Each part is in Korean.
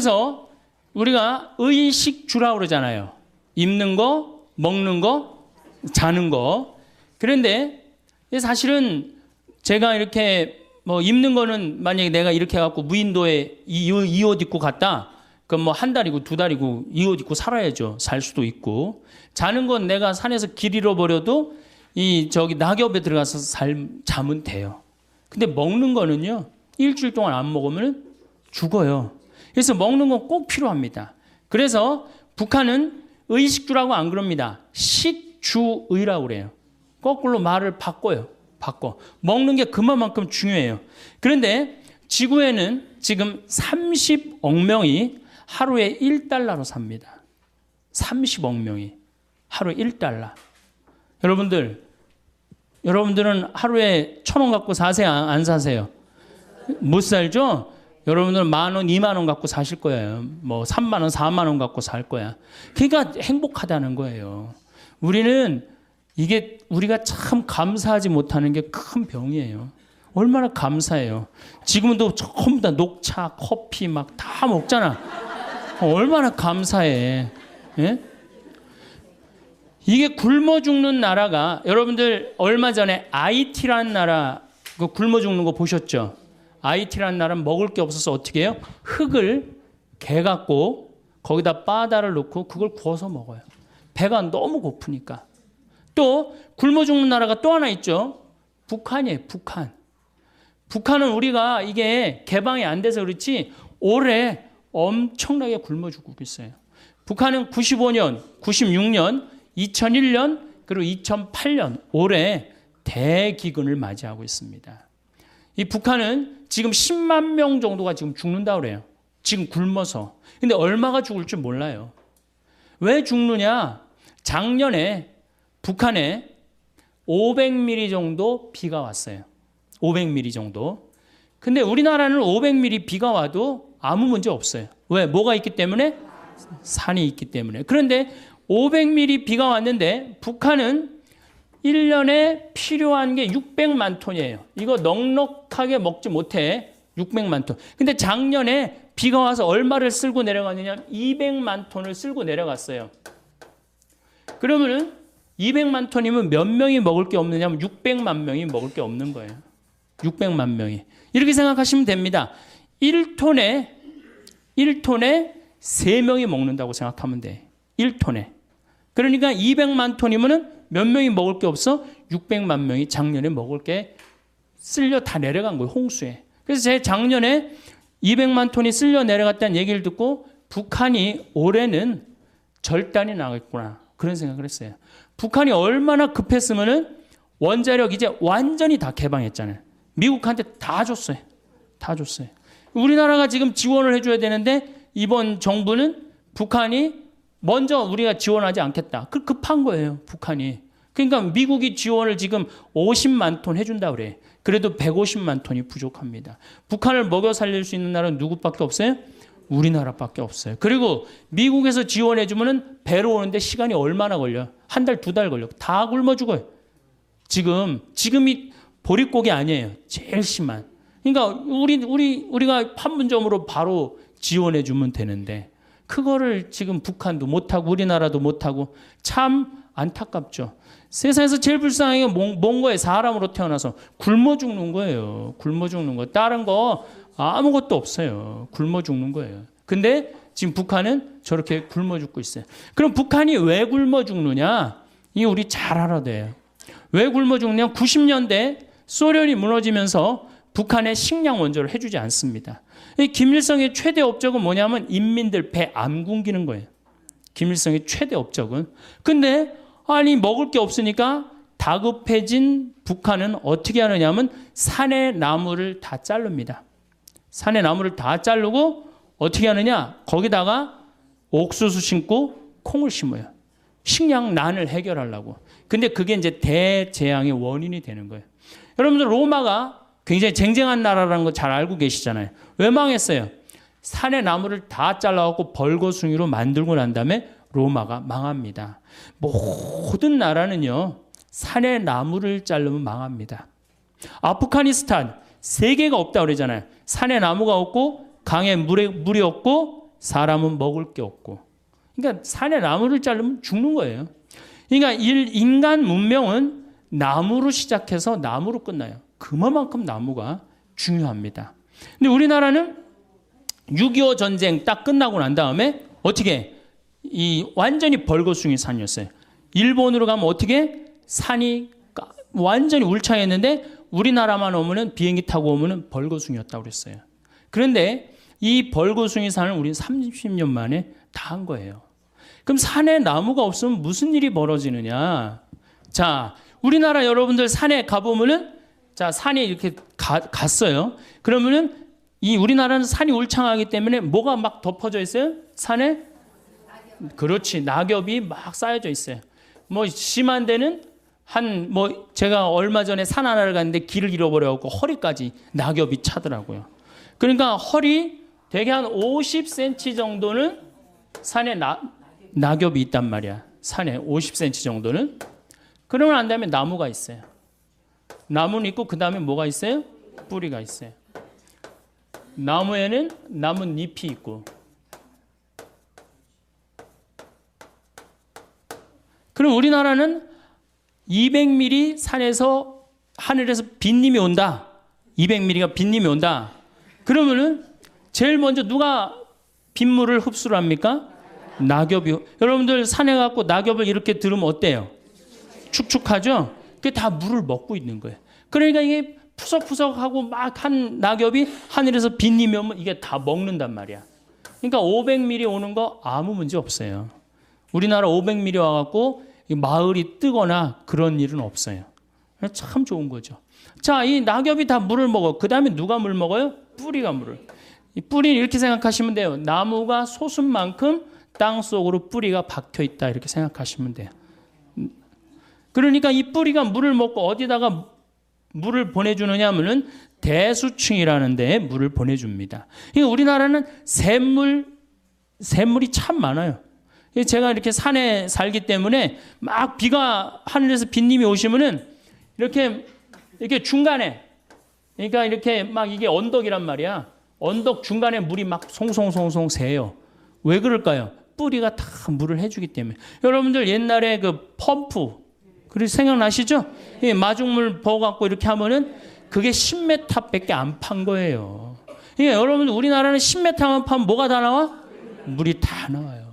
그래서 우리가 의식주라고 그러잖아요. 입는 거, 먹는 거, 자는 거. 그런데 사실은 제가 이렇게 뭐 입는 거는 만약에 내가 이렇게 해갖고 무인도에 이 옷 입고 갔다. 그럼 뭐 한 달이고 두 달이고 이 옷 입고 살아야죠. 살 수도 있고. 자는 건 내가 산에서 길 잃어버려도 낙엽에 들어가서 자면 돼요. 근데 먹는 거는요, 일주일 동안 안 먹으면 죽어요. 그래서 먹는 건 꼭 필요합니다. 그래서 북한은 의식주라고 안 그럽니다. 식주의라고 그래요. 거꾸로 말을 바꿔요. 먹는 게 그만큼 중요해요. 그런데 지구에는 지금 30억 명이 하루에 1달러로 삽니다. 30억 명이 하루에 1달러. 여러분들은 하루에 1,000원 갖고 사세요? 안 사세요? 못 살죠? 여러분들은 10,000원, 20,000원 갖고 사실 거예요. 뭐 30,000원, 40,000원 갖고 살 거야. 그러니까 행복하다는 거예요. 우리가 참 감사하지 못하는 게 큰 병이에요. 얼마나 감사해요. 지금도 전부 다 녹차, 커피 막 다 먹잖아. 얼마나 감사해. 예? 이게 굶어 죽는 나라가, 여러분들 얼마 전에 IT라는 나라 그 굶어 죽는 거 보셨죠? IT라는 나라는 먹을 게 없어서 어떻게 해요? 흙을 개갖고 거기다 바다를 넣고 그걸 구워서 먹어요. 배가 너무 고프니까. 또 굶어 죽는 나라가 또 하나 있죠. 북한이에요. 북한은 우리가 이게 개방이 안 돼서 그렇지 올해 엄청나게 굶어 죽고 있어요. 북한은 95년, 96년, 2001년 그리고 2008년 올해 대기근을 맞이하고 있습니다. 이 북한은 지금 10만 명 정도가 지금 죽는다고 그래요. 지금 굶어서. 근데 얼마가 죽을 줄 몰라요. 왜 죽느냐? 작년에 북한에 500mm 정도 비가 왔어요. 500mm 정도. 근데 우리나라는 500mm 비가 와도 아무 문제 없어요. 왜? 뭐가 있기 때문에? 산이 있기 때문에. 그런데 500mm 비가 왔는데 북한은 1년에 필요한 게 600만 톤이에요. 이거 넉넉하게 먹지 못해. 600만 톤. 근데 작년에 비가 와서 얼마를 쓸고 내려갔느냐? 200만 톤을 쓸고 내려갔어요. 그러면은 200만 톤이면 몇 명이 먹을 게 없느냐면 600만 명이 먹을 게 없는 거예요. 600만 명이. 이렇게 생각하시면 됩니다. 1톤에 3명이 먹는다고 생각하면 돼. 1톤에. 그러니까 200만 톤이면은 몇 명이 먹을 게 없어? 600만 명이 작년에 먹을 게 쓸려 다 내려간 거예요. 홍수에. 그래서 제 작년에 200만 톤이 쓸려 내려갔다는 얘기를 듣고 북한이 올해는 절단이 나겠구나. 그런 생각을 했어요. 북한이 얼마나 급했으면은 원자력 이제 완전히 다 개방했잖아요. 미국한테 다 줬어요. 우리나라가 지금 지원을 해줘야 되는데 이번 정부는 북한이 먼저 우리가 지원하지 않겠다. 급한 거예요, 북한이. 그러니까 미국이 지원을 지금 50만 톤 해준다 그래. 그래도 150만 톤이 부족합니다. 북한을 먹여 살릴 수 있는 나라는 누구밖에 없어요? 우리나라밖에 없어요. 그리고 미국에서 지원해주면은 배로 오는데 시간이 얼마나 걸려? 한 달, 두 달 걸려. 다 굶어 죽어요. 지금이 보릿고개 아니에요. 제일 심한. 그러니까 우리가 판문점으로 바로 지원해주면 되는데 그거를 지금 북한도 못하고 우리나라도 못하고 참 안타깝죠. 세상에서 제일 불쌍한 게 뭔 거예요? 사람으로 태어나서 굶어 죽는 거예요. 굶어 죽는 거. 다른 거 아무것도 없어요. 굶어 죽는 거예요. 근데 지금 북한은 저렇게 굶어 죽고 있어요. 그럼 북한이 왜 굶어 죽느냐? 이게 우리 잘 알아야 돼요. 왜 굶어 죽느냐? 90년대 소련이 무너지면서 북한의 식량 원조를 해주지 않습니다. 김일성의 최대 업적은 뭐냐면 인민들 배 안 굶기는 거예요. 김일성의 최대 업적은. 근데 아니 먹을 게 없으니까 다급해진 북한은 어떻게 하느냐면 산의 나무를 다 자릅니다. 산의 나무를 다 자르고 어떻게 하느냐? 거기다가 옥수수 심고 콩을 심어요. 식량난을 해결하려고. 근데 그게 이제 대재앙의 원인이 되는 거예요. 여러분들 로마가 굉장히 쟁쟁한 나라라는 거 잘 알고 계시잖아요. 왜 망했어요? 산의 나무를 다 잘라갖고 벌거숭이로 만들고 난 다음에 로마가 망합니다. 모든 나라는요. 산의 나무를 자르면 망합니다. 아프가니스탄 세계가 없다고 그러잖아요. 산에 나무가 없고 강에 물이 없고 사람은 먹을 게 없고. 그러니까 산에 나무를 자르면 죽는 거예요. 그러니까 인간 문명은 나무로 시작해서 나무로 끝나요. 그만큼 나무가 중요합니다. 근데 우리나라는 6.25 전쟁 딱 끝나고 난 다음에 어떻게 완전히 벌거숭이 산이었어요. 일본으로 가면 어떻게 산이 완전히 울창했는데 우리나라만 오면은 비행기 타고 오면은 벌거숭이였다고 그랬어요. 그런데 이 벌거숭이 산을 우리는 30년 만에 다 한 거예요. 그럼 산에 나무가 없으면 무슨 일이 벌어지느냐? 자, 우리나라 여러분들 산에 가보면은 자, 산에 이렇게 갔어요. 그러면은 이 우리나라는 산이 울창하기 때문에 뭐가 막 덮어져 있어요? 산에? 그렇지. 낙엽이 막 쌓여져 있어요. 뭐 심한 데는 제가 얼마 전에 산 하나를 갔는데 길을 잃어버려갖고 허리까지 낙엽이 차더라고요. 그러니까 허리 대개 한 50cm 정도는 산에 낙엽이 있단 말이야. 산에 50cm 정도는. 그러고 난 다음에 나무가 있어요. 나무는 있고 그 다음에 뭐가 있어요? 뿌리가 있어요. 나무에는 나뭇잎이 있고. 그럼 우리나라는 200mm 산에서 하늘에서 빗님이 온다. 200mm가 빗님이 온다. 그러면은 제일 먼저 누가 빗물을 흡수를 합니까? 낙엽이. 여러분들 산에 가고 낙엽을 이렇게 들으면 어때요? 축축하죠? 그게 다 물을 먹고 있는 거예요. 그러니까 이게 푸석푸석하고 막 한 낙엽이 하늘에서 빗님이 오면 이게 다 먹는단 말이야. 그러니까 500mm 오는 거 아무 문제 없어요. 우리나라 500mm 와갖고 마을이 뜨거나 그런 일은 없어요. 참 좋은 거죠. 자, 이 낙엽이 다 물을 먹어. 그 다음에 누가 물 먹어요? 뿌리가 물을. 이 뿌리는 이렇게 생각하시면 돼요. 나무가 솟은 만큼 땅 속으로 뿌리가 박혀 있다. 이렇게 생각하시면 돼요. 그러니까 이 뿌리가 물을 먹고 어디다가 물을 보내주느냐 하면은 대수층이라는 데에 물을 보내줍니다. 그러니까 우리나라는 샘물이 참 많아요. 제가 이렇게 산에 살기 때문에 막 비가 하늘에서 빗님이 오시면은 이렇게 중간에 그러니까 이렇게 막 이게 언덕이란 말이야. 언덕 중간에 물이 막 송송송송 새요. 왜 그럴까요? 뿌리가 다 물을 해주기 때문에. 여러분들 옛날에 그 펌프 그래서 생각나시죠? 마중물 부어갖고 이렇게 하면은 그게 10m밖에 안 판 거예요. 그러니까 여러분들 우리나라는 10m만 파면 뭐가 다 나와? 물이 다 나와요.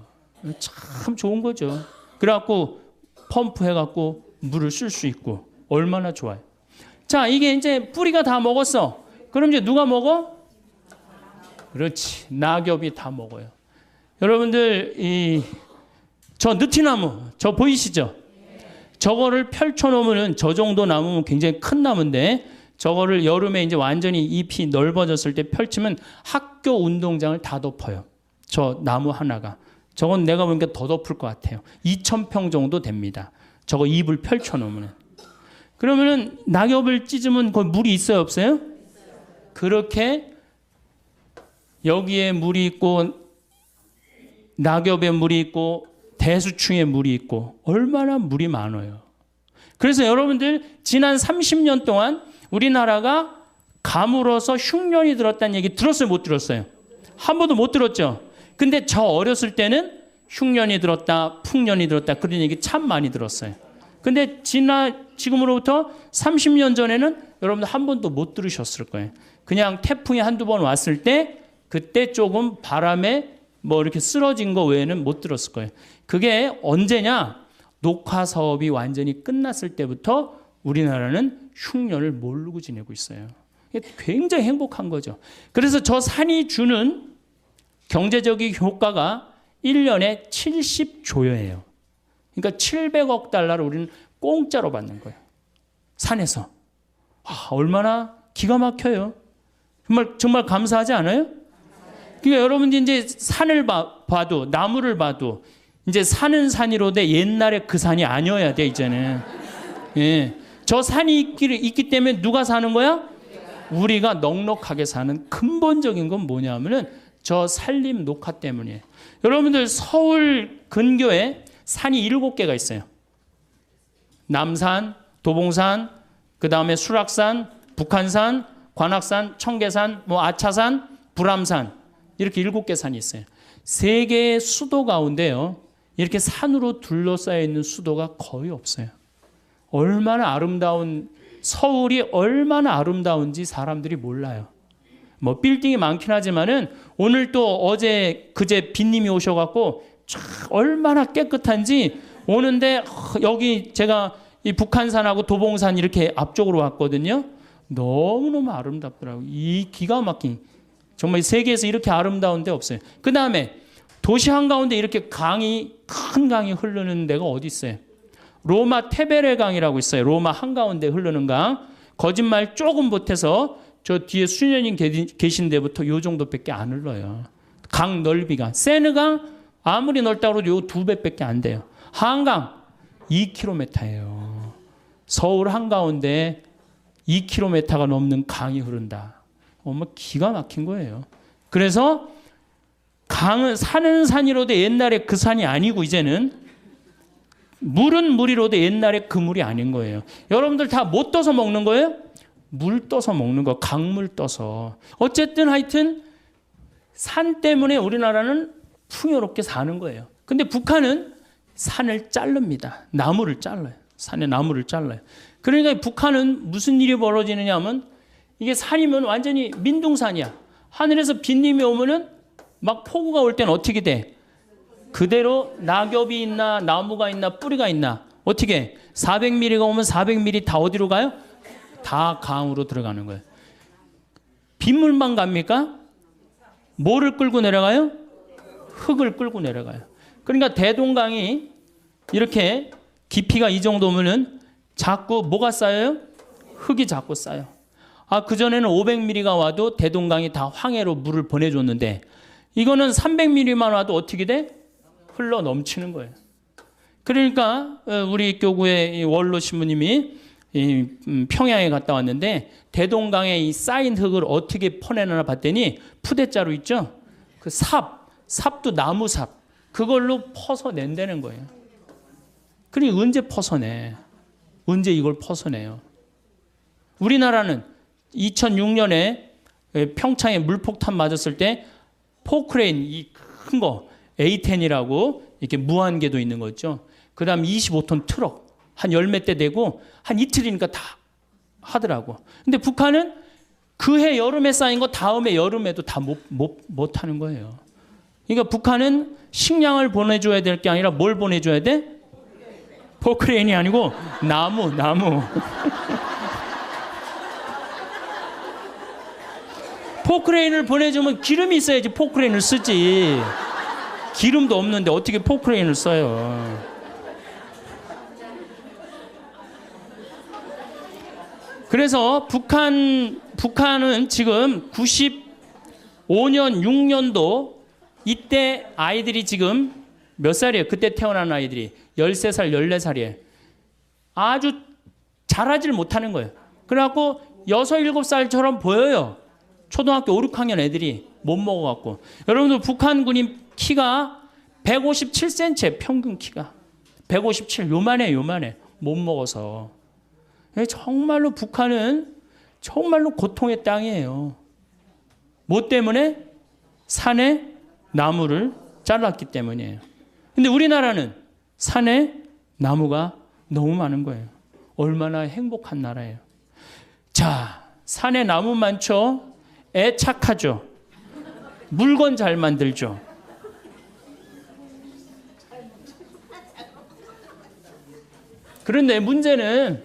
참 좋은 거죠. 그래갖고 펌프 해갖고 물을 쓸 수 있고 얼마나 좋아요. 자, 이게 이제 뿌리가 다 먹었어. 그럼 이제 누가 먹어? 그렇지. 낙엽이 다 먹어요. 여러분들 저 느티나무 저 보이시죠? 저거를 펼쳐놓으면 저 정도 나무면 굉장히 큰 나무인데 저거를 여름에 이제 완전히 잎이 넓어졌을 때 펼치면 학교 운동장을 다 덮어요. 저 나무 하나가. 저건 내가 보니까 더 덮을 것 같아요. 2,000평 정도 됩니다. 저거 잎을 펼쳐놓으면. 그러면은 낙엽을 찢으면 거기 물이 있어요, 없어요? 그렇게 여기에 물이 있고 낙엽에 물이 있고 대수층에 물이 있고 얼마나 물이 많아요. 그래서 여러분들 지난 30년 동안 우리나라가 가물어서 흉년이 들었다는 얘기 들었어요, 못 들었어요? 한 번도 못 들었죠. 근데 저 어렸을 때는 흉년이 들었다, 풍년이 들었다 그런 얘기 참 많이 들었어요. 근데 지금으로부터 30년 전에는 여러분들 한 번도 못 들으셨을 거예요. 그냥 태풍이 한두 번 왔을 때 그때 조금 바람에 뭐 이렇게 쓰러진 거 외에는 못 들었을 거예요. 그게 언제냐? 녹화 사업이 완전히 끝났을 때부터 우리나라는 흉년을 모르고 지내고 있어요. 굉장히 행복한 거죠. 그래서 저 산이 주는 경제적인 효과가 1년에 70조예요. 그러니까 700억 달러를 우리는 공짜로 받는 거예요. 산에서. 얼마나 기가 막혀요. 정말 감사하지 않아요? 그러니까 여러분들이 이제 산을 봐도 나무를 봐도 이제 사는 산이로 돼 옛날에 그 산이 아니어야 돼 이제는. 예. 저 산이 있기 때문에 누가 사는 거야? 우리가 넉넉하게 사는 근본적인 건 뭐냐면은 저 산림 녹화 때문이에요. 여러분들 서울 근교에 산이 7개가 있어요. 남산, 도봉산, 그 다음에 수락산, 북한산, 관악산, 청계산, 아차산, 불암산 이렇게 7개 산이 있어요. 세계의 수도 가운데요, 이렇게 산으로 둘러싸여 있는 수도가 거의 없어요. 얼마나 아름다운, 서울이 얼마나 아름다운지 사람들이 몰라요. 뭐 빌딩이 많긴 하지만은 오늘 또 어제 그제 빈님이 오셔갖고 얼마나 깨끗한지 오는데, 여기 제가 이 북한산하고 도봉산 이렇게 앞쪽으로 왔거든요. 너무너무 아름답더라고요. 이 기가 막힌, 정말 세계에서 이렇게 아름다운 데 없어요. 그 다음에 도시 한가운데 이렇게 큰 강이 흐르는 데가 어디 있어요? 로마 테베레 강이라고 있어요. 로마 한가운데 흐르는 강. 거짓말 조금 못해서 저 뒤에 수녀님 계신 데부터 요 정도밖에 안 흘러요. 강 넓이가. 세느강 아무리 넓다고 해도 요 2배밖에 안 돼요. 한강 2km예요. 서울 한가운데 2km가 넘는 강이 흐른다. 정말 기가 막힌 거예요. 그래서 강은 산은 산이로도 옛날에 그 산이 아니고 이제는 물은 물이로도 옛날에 그 물이 아닌 거예요. 여러분들 다 못 떠서 먹는 거예요? 물 떠서 먹는 거, 강물 떠서. 어쨌든 하여튼 산 때문에 우리나라는 풍요롭게 사는 거예요. 근데 북한은 산을 자릅니다. 나무를 잘라요. 산에 나무를 잘라요. 그러니까 북한은 무슨 일이 벌어지느냐 하면, 이게 산이면 완전히 민둥산이야. 하늘에서 빗님이 오면은 막 폭우가 올 때는 어떻게 돼? 그대로 낙엽이 있나 나무가 있나 뿌리가 있나 어떻게 400mm가 오면 400mm 다 어디로 가요? 다 강으로 들어가는 거예요. 빗물만 갑니까? 뭐를 끌고 내려가요? 흙을 끌고 내려가요. 그러니까 대동강이 이렇게 깊이가 이 정도면은 자꾸 뭐가 쌓여요? 흙이 자꾸 쌓여. 그전에는 500mm가 와도 대동강이 다 황해로 물을 보내줬는데, 이거는 300mm만 와도 어떻게 돼? 흘러 넘치는 거예요. 그러니까 우리 교구의 원로 신부님이 평양에 갔다 왔는데, 대동강에 이 쌓인 흙을 어떻게 퍼내나 봤더니 푸대자루 있죠? 그 삽도 나무삽, 그걸로 퍼서 낸다는 거예요. 그러니 언제 퍼서내? 언제 이걸 퍼서내요? 우리나라는 2006년에 평창에 물폭탄 맞았을 때 포크레인, 이 큰 거 A10이라고 이렇게 무한궤도 있는 거 있죠. 그 다음 25톤 트럭 한 열 몇 대 되고 한 이틀이니까 다 하더라고. 근데 북한은 그 해 여름에 쌓인 거 다음에 여름에도 다 못 하는 거예요. 그러니까 북한은 식량을 보내줘야 될 게 아니라 뭘 보내줘야 돼? 포크레인이 아니고 나무. 포크레인을 보내주면 기름이 있어야지 포크레인을 쓰지. 기름도 없는데 어떻게 포크레인을 써요? 그래서 북한은 지금 95년, 6년도 이때 아이들이 지금 몇 살이에요? 그때 태어난 아이들이 13살, 14살이에요. 아주 자라지를 못하는 거예요. 그래갖고 6, 7살처럼 보여요. 초등학교 5, 6학년 애들이 못 먹어갖고. 여러분들 북한 군인 키가 157cm, 평균 키가 157, 요만해. 못 먹어서. 정말로 북한은 정말로 고통의 땅이에요. 뭐 때문에? 산에 나무를 잘랐기 때문이에요. 근데 우리나라는 산에 나무가 너무 많은 거예요. 얼마나 행복한 나라예요. 자, 산에 나무 많죠? 애 착하죠? 물건 잘 만들죠? 그런데 문제는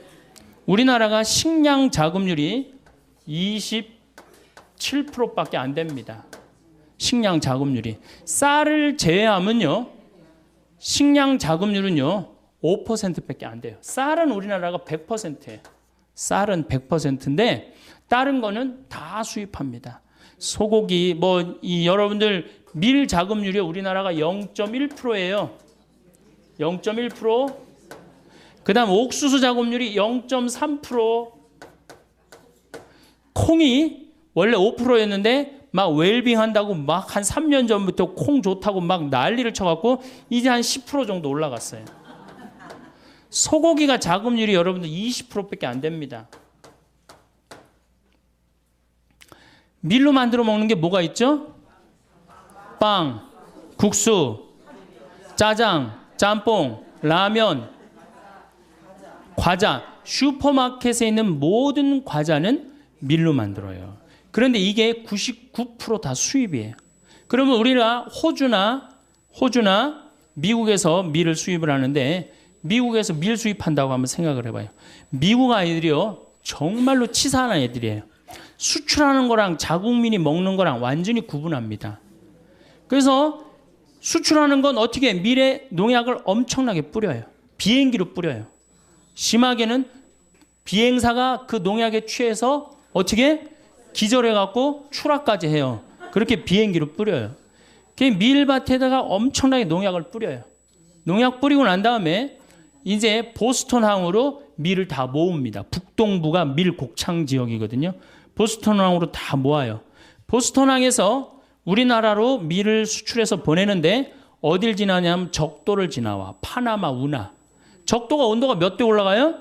우리나라가 식량 자급률이 27%밖에 안 됩니다. 식량 자급률이. 쌀을 제외하면요, 식량 자급률은요 5%밖에 안 돼요. 쌀은 우리나라가 100%예요. 쌀은 100%인데 다른 거는 다 수입합니다. 소고기, 여러분들 밀 자급률이 우리나라가 0.1%예요. 0.1%. 그 다음 옥수수 자급률이 0.3%. 콩이 원래 5%였는데 막 웰빙 한다고 막 한 3년 전부터 콩 좋다고 막 난리를 쳐갖고 이제 한 10% 정도 올라갔어요. 소고기가 자급률이 여러분들 20%밖에 안 됩니다. 밀로 만들어 먹는 게 뭐가 있죠? 빵, 국수, 짜장, 짬뽕, 라면, 과자. 슈퍼마켓에 있는 모든 과자는 밀로 만들어요. 그런데 이게 99% 다 수입이에요. 그러면 우리가 호주나 미국에서 밀을 수입을 하는데 미국에서 밀 수입한다고 한번 생각을 해봐요. 미국 아이들이요 정말로 치사한 애들이에요. 수출하는 거랑 자국민이 먹는 거랑 완전히 구분합니다. 그래서 수출하는 건 어떻게 밀에 농약을 엄청나게 뿌려요. 비행기로 뿌려요. 심하게는 비행사가 그 농약에 취해서 어떻게 기절해갖고 추락까지 해요. 그렇게 비행기로 뿌려요. 그 밀밭에다가 엄청나게 농약을 뿌려요. 농약 뿌리고 난 다음에 이제 보스턴항으로 밀을 다 모읍니다. 북동부가 밀 곡창 지역이거든요. 보스턴항으로 다 모아요. 보스턴항에서 우리나라로 밀을 수출해서 보내는데 어딜 지나냐면 적도를 지나와. 파나마, 운하. 적도가 온도가 몇 도 올라가요?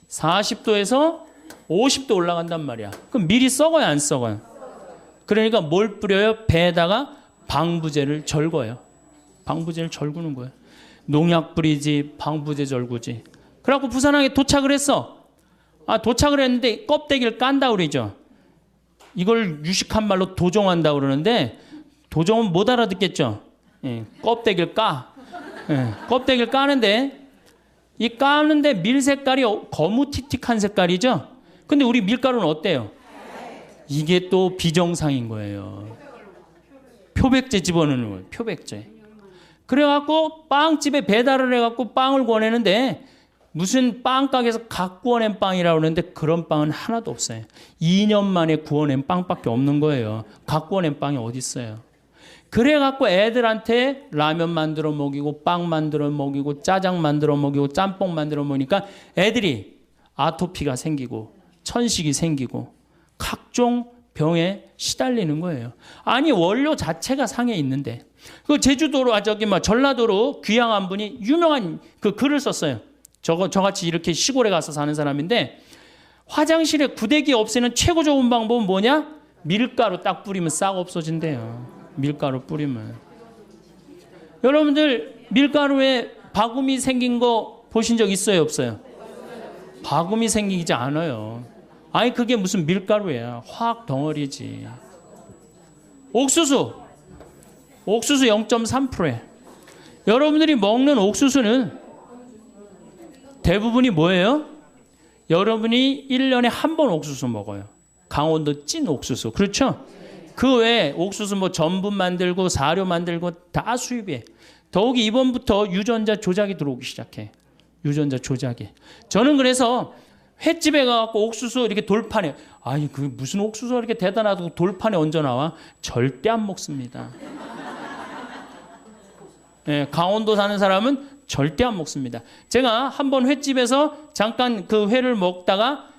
40도에서 50도 올라간단 말이야. 그럼 밀이 썩어요, 안 썩어요? 그러니까 뭘 뿌려요? 배에다가 방부제를 절거요. 방부제를 절구는 거예요. 농약 뿌리지, 방부제 절구지. 그래갖고 부산항에 도착을 했어. 도착을 했는데 껍데기를 깐다 그러죠. 이걸 유식한 말로 도종한다 그러는데 도종은 못 알아듣겠죠. 예, 껍데기를 까. 예, 껍데기를 까는데 이 까는데 밀 색깔이 거무틱틱한 색깔이죠. 근데 우리 밀가루는 어때요? 이게 또 비정상인 거예요. 표백제 집어넣는 거예요. 표백제. 그래갖고 빵집에 배달을 해갖고 빵을 구워내는데 무슨 빵가게에서 각 구워낸 빵이라고 그러는데 그런 빵은 하나도 없어요. 2년 만에 구워낸 빵밖에 없는 거예요. 각 구워낸 빵이 어디 있어요. 그래갖고 애들한테 라면 만들어 먹이고 빵 만들어 먹이고 짜장 만들어 먹이고 짬뽕 만들어 먹으니까 애들이 아토피가 생기고 천식이 생기고 각종 병에 시달리는 거예요. 아니 원료 자체가 상해 있는데 그 제주도로 전라도로 귀향한 분이 유명한 그 글을 썼어요. 저같이 이렇게 시골에 가서 사는 사람인데 화장실에 구데기 없애는 최고 좋은 방법은 뭐냐? 밀가루 딱 뿌리면 싹 없어진대요. 밀가루 뿌리면. 여러분들 밀가루에 바구미 생긴 거 보신 적 있어요, 없어요? 바구미 생기지 않아요. 아니 그게 무슨 밀가루야. 화학 덩어리지. 옥수수 0.3%에 여러분들이 먹는 옥수수는 대부분이 뭐예요? 여러분이 1년에 한 번 옥수수 먹어요. 강원도 찐 옥수수. 그렇죠? 그 외에 옥수수 뭐 전분 만들고 사료 만들고 다 수입이에요. 더욱이 이번부터 유전자 조작이 들어오기 시작해. 유전자 조작이. 저는 그래서 횟집에 가서 옥수수 이렇게 돌판에 그 무슨 옥수수 이렇게 대단하다고 돌판에 얹어 나와? 절대 안 먹습니다. 네, 강원도 사는 사람은 절대 안 먹습니다. 제가 한번 횟집에서 잠깐 그 회를 먹다가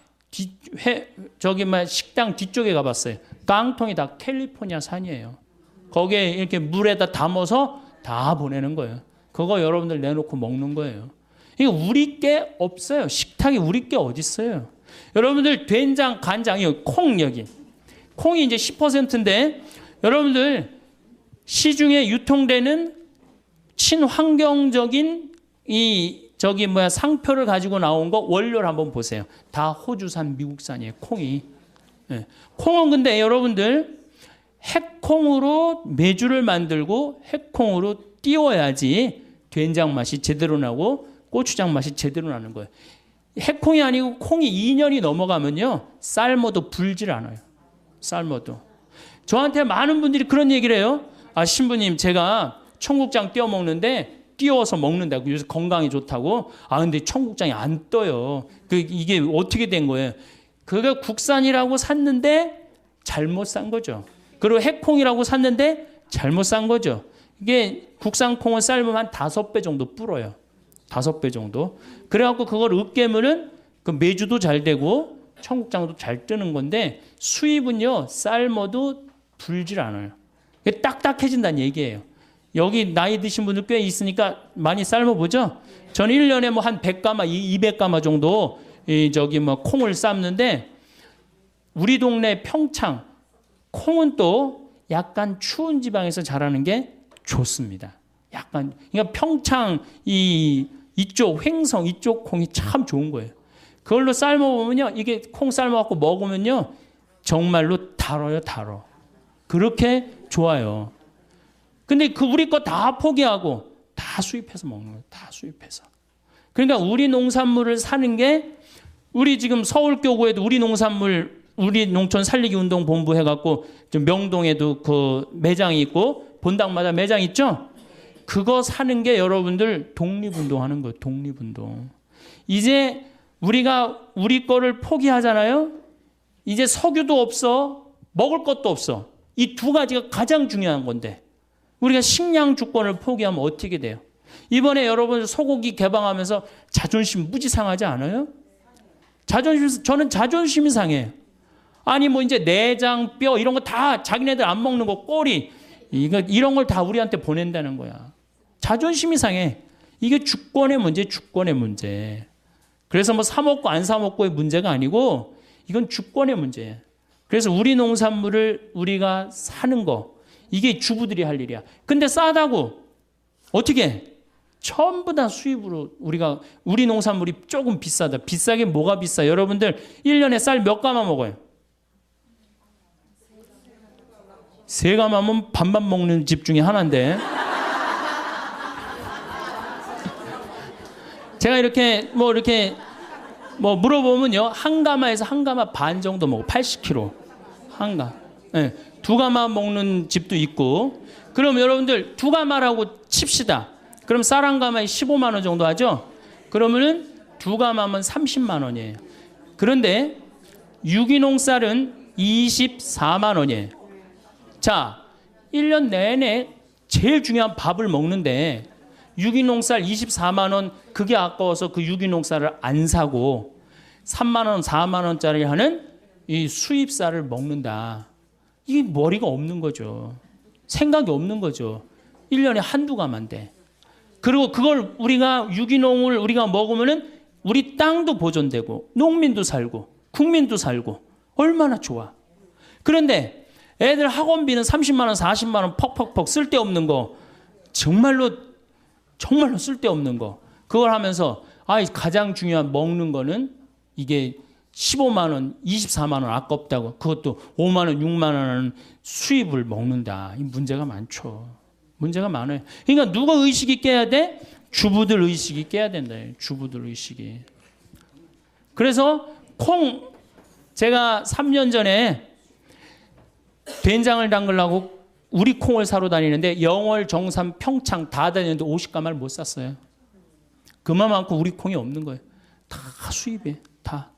식당 뒤쪽에 가봤어요. 깡통이 다 캘리포니아 산이에요. 거기에 이렇게 물에다 담아서 다 보내는 거예요. 그거 여러분들 내놓고 먹는 거예요. 이거 우리 게 없어요. 식탁이 우리 게 어디 있어요? 여러분들 된장, 간장, 콩 여기. 콩이 이제 10%인데 여러분들 시중에 유통되는 친환경적인 상표를 가지고 나온 거 원료를 한번 보세요. 다 호주산, 미국산이에요. 콩이. 네. 콩은 근데 여러분들 핵콩으로 메주를 만들고 핵콩으로 띄워야지 된장 맛이 제대로 나고 고추장 맛이 제대로 나는 거예요. 핵콩이 아니고 콩이 2년이 넘어가면요. 삶아도 불질 않아요. 삶아도. 저한테 많은 분들이 그런 얘기를 해요. 신부님 제가 청국장 띄워 먹는데 띄워서 먹는다고 요새 건강에 좋다고. 근데 청국장이 안 떠요. 이게 어떻게 된 거예요? 그거 국산이라고 샀는데 잘못 산 거죠. 그리고 핵콩이라고 샀는데 잘못 산 거죠. 이게 국산 콩을 삶으면 한 5배 정도 불어요. 5배 정도. 그래갖고 그걸 으깨면은 그 메주도 잘 되고 청국장도 잘 뜨는 건데 수입은요 삶아도 불질 않아요. 딱딱해진다는 얘기예요. 여기 나이 드신 분들 꽤 있으니까 많이 삶아보죠. 저는 1년에 뭐 한 100가마, 200가마 정도 콩을 삶는데 우리 동네 평창 콩은 또 약간 추운 지방에서 자라는 게 좋습니다. 약간 그러니까 평창 이쪽 횡성 이쪽 콩이 참 좋은 거예요. 그걸로 삶아 보면요, 이게 콩 삶아 갖고 먹으면요, 정말로 달아요, 달어. 그렇게 좋아요. 근데 그 우리 거 다 포기하고 다 수입해서 먹는 거예요. 다 수입해서. 그러니까 우리 농산물을 사는 게 우리 지금 서울교구에도 우리 농산물 우리 농촌 살리기 운동 본부 해갖고 좀 명동에도 그 매장이 있고 본당마다 매장 있죠. 그거 사는 게 여러분들 독립운동하는 거예요. 독립운동. 이제 우리가 우리 거를 포기하잖아요. 이제 석유도 없어, 먹을 것도 없어. 이 두 가지가 가장 중요한 건데 우리가 식량 주권을 포기하면 어떻게 돼요? 이번에 여러분 소고기 개방하면서 자존심 무지 상하지 않아요? 저는 자존심이 상해요. 아니 뭐 이제 내장, 뼈 이런 거 다 자기네들 안 먹는 거, 꼬리 이런 걸 다 우리한테 보낸다는 거야. 자존심이 상해. 이게 주권의 문제, 주권의 문제. 그래서 뭐 사 먹고 안 사 먹고의 문제가 아니고 이건 주권의 문제예요. 그래서 우리 농산물을 우리가 사는 거, 이게 주부들이 할 일이야. 근데 싸다고 어떻게 해? 전부 다 수입으로 우리 농산물이 조금 비싸다. 비싸게 뭐가 비싸? 여러분들 1년에 쌀 몇 가마 먹어요? 3가마면 밥만 먹는 집 중에 하나인데. 제가 이렇게 물어보면요, 1가마에서 1가마 반 정도 먹어. 80kg. 네, 2가마 먹는 집도 있고. 그럼 여러분들 2가마라고 칩시다. 그럼 쌀 1가마에 15만 원 정도 하죠? 그러면은 2가마면 30만 원이에요. 그런데 유기농 쌀은 24만 원이에요. 자, 1년 내내 제일 중요한 밥을 먹는데 유기농 쌀 24만 원, 그게 아까워서 그 유기농 쌀을 안 사고 3만 원, 4만 원짜리 하는 이 수입 쌀을 먹는다. 이게 머리가 없는 거죠. 생각이 없는 거죠. 1년에 한두 가마인데. 그리고 그걸 유기농을 우리가 먹으면은 우리 땅도 보존되고 농민도 살고 국민도 살고 얼마나 좋아. 그런데 애들 학원비는 30만 원, 40만 원 퍽퍽퍽 쓸데없는 거, 정말로 쓸데없는 거, 그걸 하면서 가장 중요한 먹는 거는 이게 15만 원, 24만 원 아깝다고, 그것도 5만 원, 6만 원은 수입을 먹는다. 이 문제가 많죠. 문제가 많아요. 그러니까 누가 의식이 깨야 돼? 주부들 의식이 깨야 된다. 주부들 의식이. 그래서 제가 3년 전에 된장을 담그려고 우리 콩을 사러 다니는데 영월, 정삼, 평창 다 다니는데 50가마를 못 샀어요. 그만큼 우리 콩이 없는 거예요. 다 수입이에요. 다.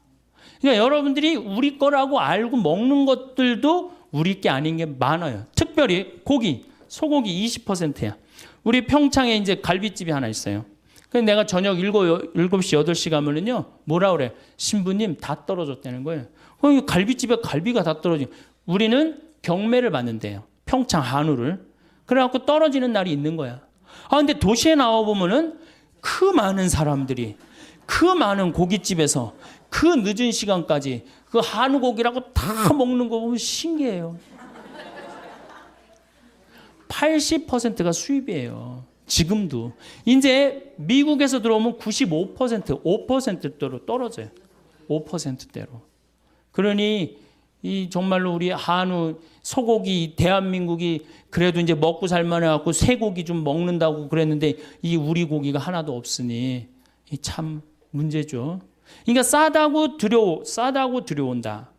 그러니까 여러분들이 우리 거라고 알고 먹는 것들도 우리 게 아닌 게 많아요. 특별히 고기, 소고기 20%야. 우리 평창에 이제 갈비집이 하나 있어요. 그래서 내가 저녁 7시, 8시 가면은요, 뭐라 그래? 신부님 다 떨어졌다는 거예요. 갈비집에 갈비가 다 떨어지고. 우리는 경매를 받는데요. 평창 한우를. 그래갖고 떨어지는 날이 있는 거야. 근데 도시에 나와보면은 그 많은 사람들이 그 많은 고깃집에서 그 늦은 시간까지 그 한우 고기라고 다 먹는 거 보면 신기해요. 80%가 수입이에요. 지금도. 이제 미국에서 들어오면 95%, 5%대로 떨어져요. 5%대로. 그러니 이 정말로 우리 한우, 소고기, 대한민국이 그래도 이제 먹고 살만 해갖고 쇠고기 좀 먹는다고 그랬는데 이 우리 고기가 하나도 없으니 참 문제죠. 그러니까 싸다고 들여온다.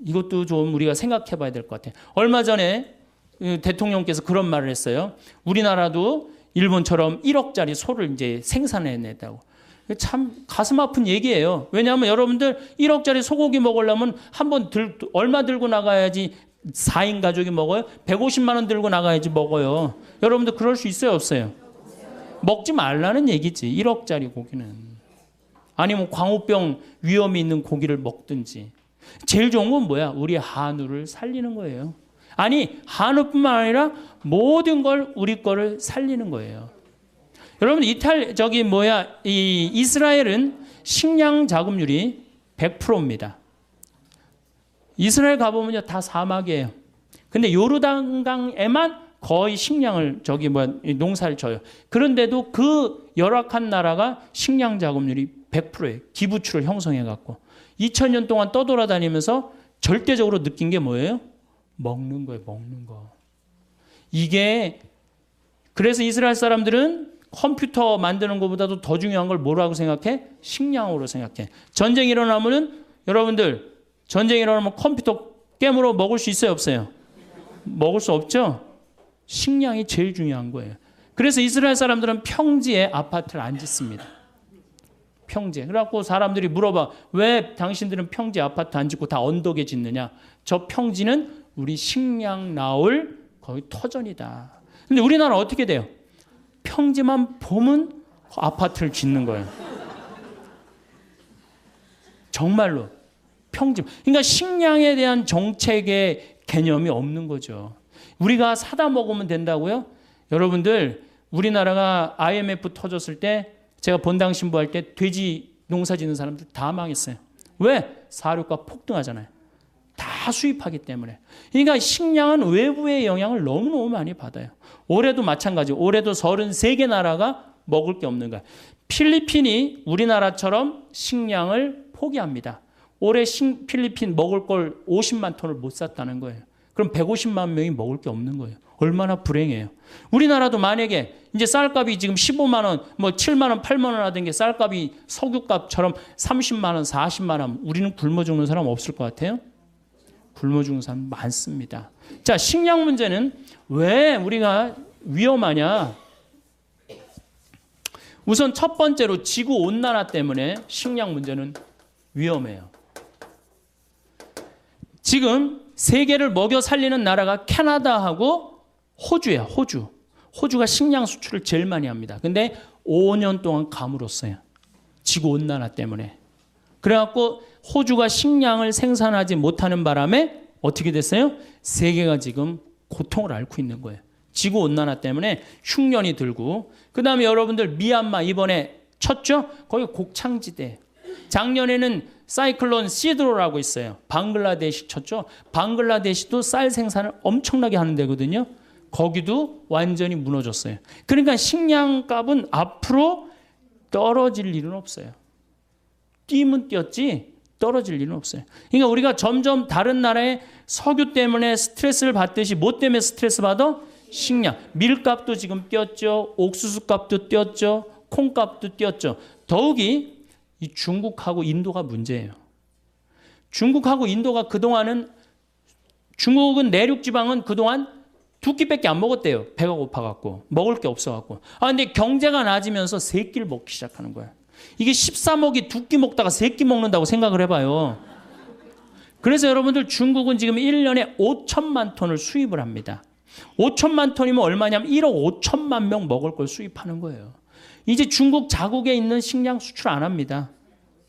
이것도 좀 우리가 생각해 봐야 될 것 같아요. 얼마 전에 대통령께서 그런 말을 했어요. 우리나라도 일본처럼 1억짜리 소를 이제 생산해냈다고. 참 가슴 아픈 얘기예요. 왜냐하면 여러분들 1억짜리 소고기 먹으려면 얼마 들고 나가야지 4인 가족이 먹어요? 150만 원 들고 나가야지 먹어요. 여러분들 그럴 수 있어요, 없어요? 먹지 말라는 얘기지. 1억짜리 고기는. 아니면 광우병 위험이 있는 고기를 먹든지. 제일 좋은 건 뭐야? 우리 한우를 살리는 거예요. 아니, 한우뿐만 아니라 모든 걸 우리 거를 살리는 거예요. 여러분 이스라엘은 식량 자급률이 100%입니다. 이스라엘 가보면요 다 사막이에요. 근데 요르단강에만 거의 식량을 농사를 져요. 그런데도 그 열악한 나라가 식량 자급률이 100%예요. 기부출을 형성해 갖고 2000년 동안 떠돌아다니면서 절대적으로 느낀 게 뭐예요? 먹는 거예요. 먹는 거. 이게 그래서 이스라엘 사람들은 컴퓨터 만드는 것보다도 더 중요한 걸 뭐라고 생각해? 식량으로 생각해. 전쟁이 일어나면은 여러분들 전쟁이 일어나면 컴퓨터 깨물어 먹을 수 있어요? 없어요? 먹을 수 없죠? 식량이 제일 중요한 거예요. 그래서 이스라엘 사람들은 평지에 아파트를 안 짓습니다. 평지에. 그래갖고 사람들이 물어봐. 왜 당신들은 평지에 아파트 안 짓고 다 언덕에 짓느냐? 저 평지는 우리 식량 나올 거의 터전이다. 근데 우리나라 어떻게 돼요? 평지만 보면 아파트를 짓는 거예요. 정말로. 평지. 그러니까 식량에 대한 정책의 개념이 없는 거죠. 우리가 사다 먹으면 된다고요? 여러분들 우리나라가 IMF 터졌을 때 제가 본당 신부할 때 돼지 농사 짓는 사람들 다 망했어요. 왜? 사료가 폭등하잖아요. 다 수입하기 때문에. 그러니까 식량은 외부의 영향을 너무너무 많이 받아요. 올해도 마찬가지. 올해도 33개 나라가 먹을 게 없는 거야. 필리핀이 우리나라처럼 식량을 포기합니다. 올해 필리핀 먹을 걸 50만 톤을 못 샀다는 거예요. 그럼 150만 명이 먹을 게 없는 거예요. 얼마나 불행해요. 우리나라도 만약에 이제 쌀값이 지금 15만 원, 7만 원, 8만 원 하던 게 쌀값이 석유값처럼 30만 원, 40만 원, 우리는 굶어 죽는 사람 없을 것 같아요? 굶어 죽는 사람 많습니다. 자, 식량 문제는 왜 우리가 위험하냐? 우선 첫 번째로 지구 온난화 때문에 식량 문제는 위험해요. 지금 세계를 먹여 살리는 나라가 캐나다하고 호주예요. 호주. 호주가 식량 수출을 제일 많이 합니다. 근데 5년 동안 가물었어요. 지구 온난화 때문에. 그래갖고 호주가 식량을 생산하지 못하는 바람에 어떻게 됐어요? 세계가 지금 고통을 앓고 있는 거예요. 지구 온난화 때문에 흉년이 들고. 그 다음에 여러분들 미얀마 이번에 쳤죠? 거기 곡창지대. 작년에는 사이클론 시드로라고 있어요. 방글라데시 쳤죠. 방글라데시도 쌀 생산을 엄청나게 하는 데거든요. 거기도 완전히 무너졌어요. 그러니까 식량값은 앞으로 떨어질 일은 없어요. 뛰면 뛰었지 떨어질 일은 없어요. 그러니까 우리가 점점 다른 나라의 석유 때문에 스트레스를 받듯이 뭐 때문에 스트레스 받아? 식량. 밀값도 지금 뛰었죠. 옥수수값도 뛰었죠. 콩값도 뛰었죠. 더욱이 이 중국하고 인도가 문제예요. 중국하고 인도가 그동안은 중국은 내륙 지방은 그동안 두 끼밖에 안 먹었대요. 배가 고파갖고 먹을 게 없어갖고. 근데 경제가 나아지면서 세 끼를 먹기 시작하는 거야. 이게 13억이 두 끼 먹다가 세 끼 먹는다고 생각을 해봐요. 그래서 여러분들 중국은 지금 1년에 5천만 톤을 수입을 합니다. 5천만 톤이면 얼마냐면 1억 5천만 명 먹을 걸 수입하는 거예요. 이제 중국 자국에 있는 식량 수출 안 합니다.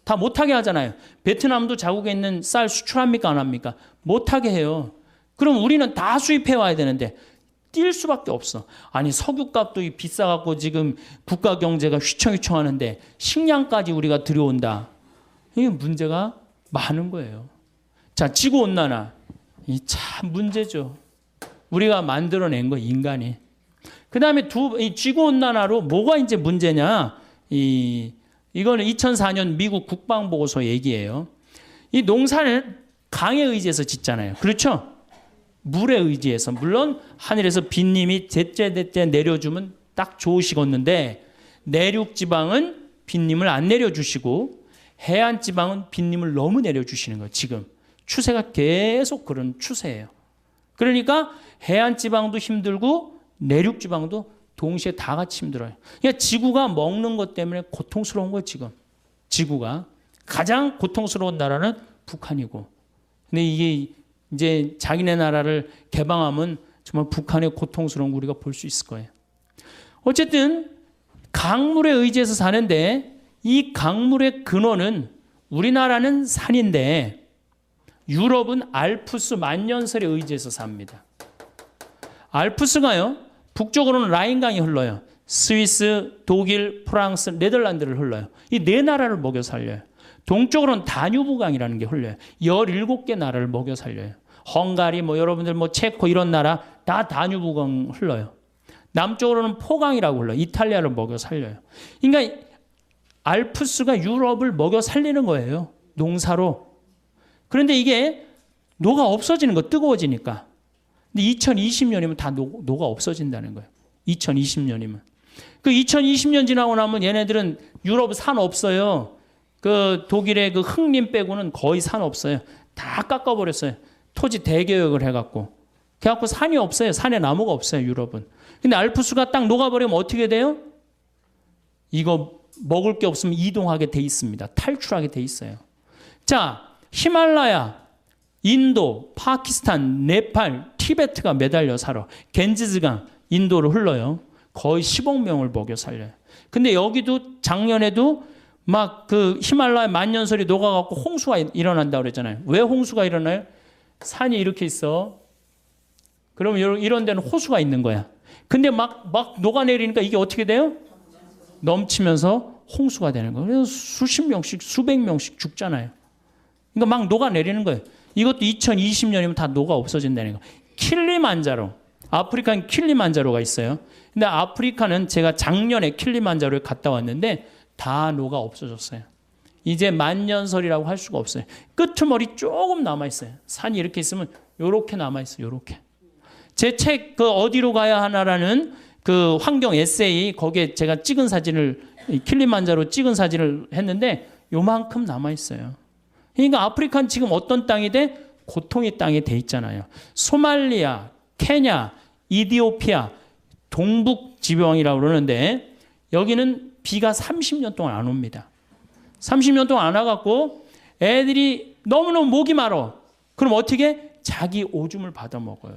다 못하게 하잖아요. 베트남도 자국에 있는 쌀 수출합니까? 안 합니까? 못하게 해요. 그럼 우리는 다 수입해 와야 되는데 뛸 수밖에 없어. 아니 석유값도 비싸갖고 지금 국가 경제가 휘청휘청하는데 식량까지 우리가 들여온다. 이게 문제가 많은 거예요. 자, 지구온난화. 이 참 문제죠. 우리가 만들어낸 거 인간이. 그 다음에 이 지구온난화로 뭐가 이제 문제냐. 이거는 2004년 미국 국방보고서 얘기예요. 이 농사를 강에 의지해서 짓잖아요. 그렇죠? 물에 의지해서. 물론 하늘에서 빗님이 제때제때 내려주면 딱 좋으시겠는데 내륙 지방은 빗님을 안 내려주시고 해안 지방은 빗님을 너무 내려주시는 거예요. 지금 추세가 계속 그런 추세예요. 그러니까 해안 지방도 힘들고 내륙 지방도 동시에 다 같이 힘들어요. 그러니까 지구가 먹는 것 때문에 고통스러운 거예요. 지금 지구가 가장 고통스러운 나라는 북한이고. 근데 이게 이제 자기네 나라를 개방하면 정말 북한의 고통스러운 거 우리가 볼 수 있을 거예요. 어쨌든 강물에 의지해서 사는데 이 강물의 근원은 우리나라는 산인데 유럽은 알프스 만년설에 의지해서 삽니다. 알프스가요. 북쪽으로는 라인강이 흘러요. 스위스, 독일, 프랑스, 네덜란드를 흘러요. 이 네 나라를 먹여 살려요. 동쪽으로는 다뉴브강이라는 게 흘러요. 17개 나라를 먹여 살려요. 헝가리, 여러분들 체코 이런 나라 다 다뉴브강 흘러요. 남쪽으로는 포강이라고 흘러요. 이탈리아를 먹여 살려요. 그러니까 알프스가 유럽을 먹여 살리는 거예요. 농사로. 그런데 이게 노가 없어지는 거, 뜨거워지니까. 근데 2020년이면 다 노가 없어진다는 거예요. 2020년이면. 그 2020년 지나고 나면 얘네들은 유럽 산 없어요. 그 독일의 그 흑림 빼고는 거의 산 없어요. 다 깎아버렸어요. 토지 대개혁을 해갖고. 그래갖고 산이 없어요. 산에 나무가 없어요. 유럽은. 근데 알프스가 딱 녹아버리면 어떻게 돼요? 이거 먹을 게 없으면 이동하게 돼 있습니다. 탈출하게 돼 있어요. 자, 히말라야, 인도, 파키스탄, 네팔, 티베트가 매달려 살아. 겐지스강, 인도로 흘러요. 거의 10억 명을 먹여 살려요. 근데 여기도 작년에도 막 그 히말라야 만년설이 녹아갖고 홍수가 일어난다고 그랬잖아요. 왜 홍수가 일어나요? 산이 이렇게 있어. 그러면 이런 데는 호수가 있는 거야. 근데 막 녹아내리니까 이게 어떻게 돼요? 넘치면서 홍수가 되는 거예요. 그래서 수십 명씩, 수백 명씩 죽잖아요. 그러니까 막 녹아내리는 거예요. 이것도 2020년이면 다 녹아 없어진다는 거예요. 킬리만자로. 아프리카는 킬리만자로가 있어요. 근데 아프리카는 제가 작년에 킬리만자로에 갔다 왔는데 다 녹아 없어졌어요. 이제 만년설이라고 할 수가 없어요. 끄트머리 조금 남아있어요. 산이 이렇게 있으면 요렇게 남아있어요. 요렇게. 제 책 그 어디로 가야 하나라는 그 환경 에세이 거기에 제가 찍은 사진을 킬리만자로 찍은 사진을 했는데 요만큼 남아있어요. 그러니까 아프리카는 지금 어떤 땅이 돼? 고통의 땅이 돼 있잖아요. 소말리아, 케냐, 이디오피아, 동북 지방이라고 그러는데 여기는 비가 30년 동안 안 옵니다. 30년 동안 안 와갖고 애들이 너무너무 목이 마르. 그럼 어떻게? 자기 오줌을 받아 먹어요.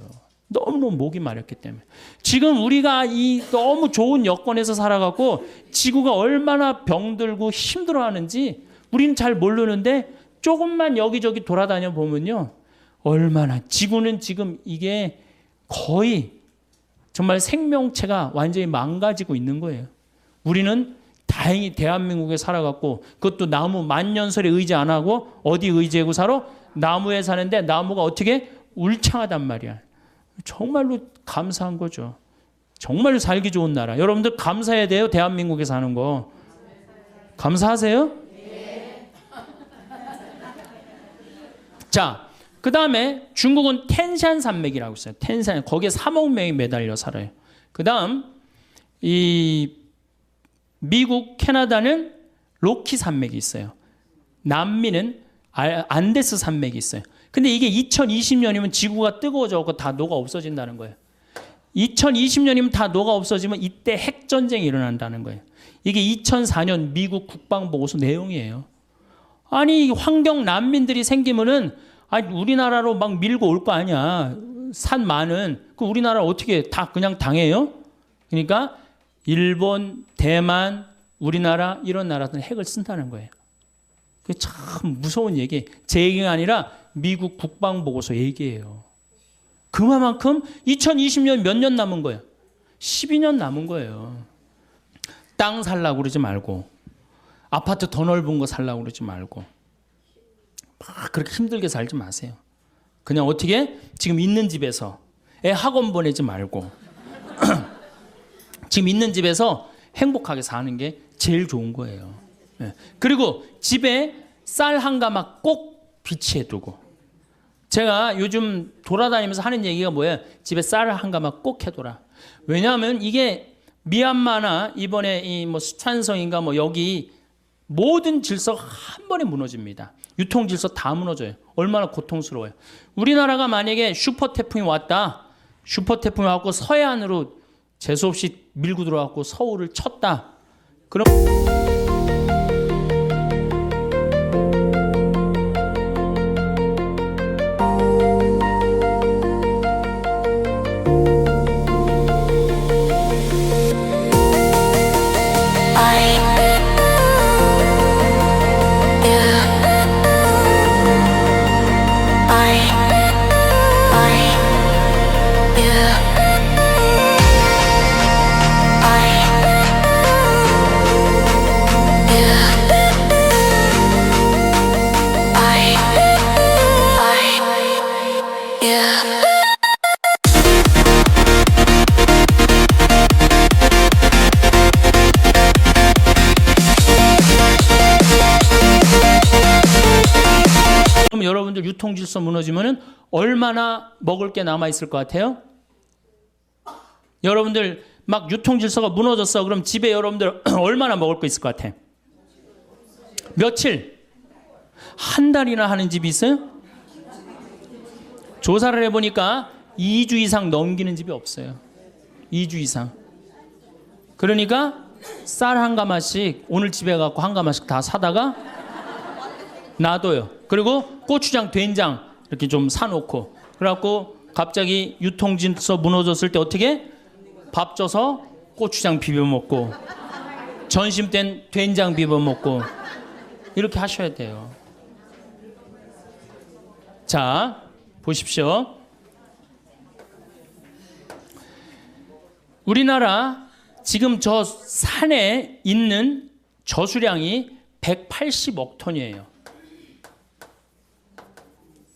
너무너무 목이 마렸기 때문에. 지금 우리가 이 너무 좋은 여건에서 살아갖고 지구가 얼마나 병들고 힘들어하는지 우리는 잘 모르는데 조금만 여기저기 돌아다녀 보면요. 얼마나 지구는 지금 이게 거의 정말 생명체가 완전히 망가지고 있는 거예요. 우리는 다행히 대한민국에 살아갖고 그것도 나무 만년설에 의지 안 하고 어디 의지하고 살아? 나무에 사는데 나무가 어떻게? 울창하단 말이야. 정말로 감사한 거죠. 정말로 살기 좋은 나라. 여러분들 감사해야 돼요. 대한민국에 사는 거. 감사하세요? 네. 자, 그 다음에 중국은 텐산 산맥이라고 있어요. 텐산. 거기에 3억 명이 매달려 살아요. 그 다음 이 미국, 캐나다는 로키 산맥이 있어요. 남미는 안데스 산맥이 있어요. 근데 이게 2020년이면 지구가 뜨거워져서 다 녹아 없어진다는 거예요. 2020년이면 다 녹아 없어지면 이때 핵전쟁이 일어난다는 거예요. 이게 2004년 미국 국방보고서 내용이에요. 아니 환경 난민들이 생기면은 아니 우리나라로 막 밀고 올 거 아니야. 산 많은 그 우리나라 어떻게 다 그냥 당해요? 그러니까 일본, 대만, 우리나라 이런 나라들은 핵을 쓴다는 거예요. 그게 참 무서운 얘기. 제 얘기가 아니라 미국 국방보고서 얘기예요. 그만큼 2020년 몇 년 남은 거예요? 12년 남은 거예요. 땅 살라고 그러지 말고 아파트 더 넓은 거 살라고 그러지 말고 막 그렇게 힘들게 살지 마세요. 그냥 어떻게 지금 있는 집에서 애 학원 보내지 말고 지금 있는 집에서 행복하게 사는 게 제일 좋은 거예요. 그리고 집에 쌀 한 가마 꼭 비치해 두고. 제가 요즘 돌아다니면서 하는 얘기가 뭐예요? 집에 쌀 한 가마 꼭 해둬라. 왜냐하면 이게 미얀마나 이번에 이 뭐 수촨성인가 뭐 여기 모든 질서가 한 번에 무너집니다. 유통 질서 다 무너져요. 얼마나 고통스러워요. 우리나라가 만약에 슈퍼 태풍이 왔다. 슈퍼 태풍이 왔고 서해안으로 재수없이 밀고 들어왔고 서울을 쳤다. 그럼 유통질서 무너지면은 얼마나 먹을 게 남아있을 것 같아요? 여러분들 막 유통질서가 무너졌어. 그럼 집에 여러분들 얼마나 먹을 거 있을 것 같아? 며칠? 한 달이나 하는 집이 있어요? 조사를 해보니까 2주 이상 넘기는 집이 없어요. 2주 이상. 그러니까 쌀 한 가마씩 오늘 집에 갖고 한 가마씩 다 사다가 놔둬요. 그리고 고추장, 된장 이렇게 좀 사놓고 그래갖고 갑자기 유통질서 무너졌을 때 어떻게? 밥 줘서 고추장 비벼 먹고 점심 땐 된장 비벼 먹고 이렇게 하셔야 돼요. 자, 보십시오. 우리나라 지금 저 산에 있는 저수량이 180억 톤이에요.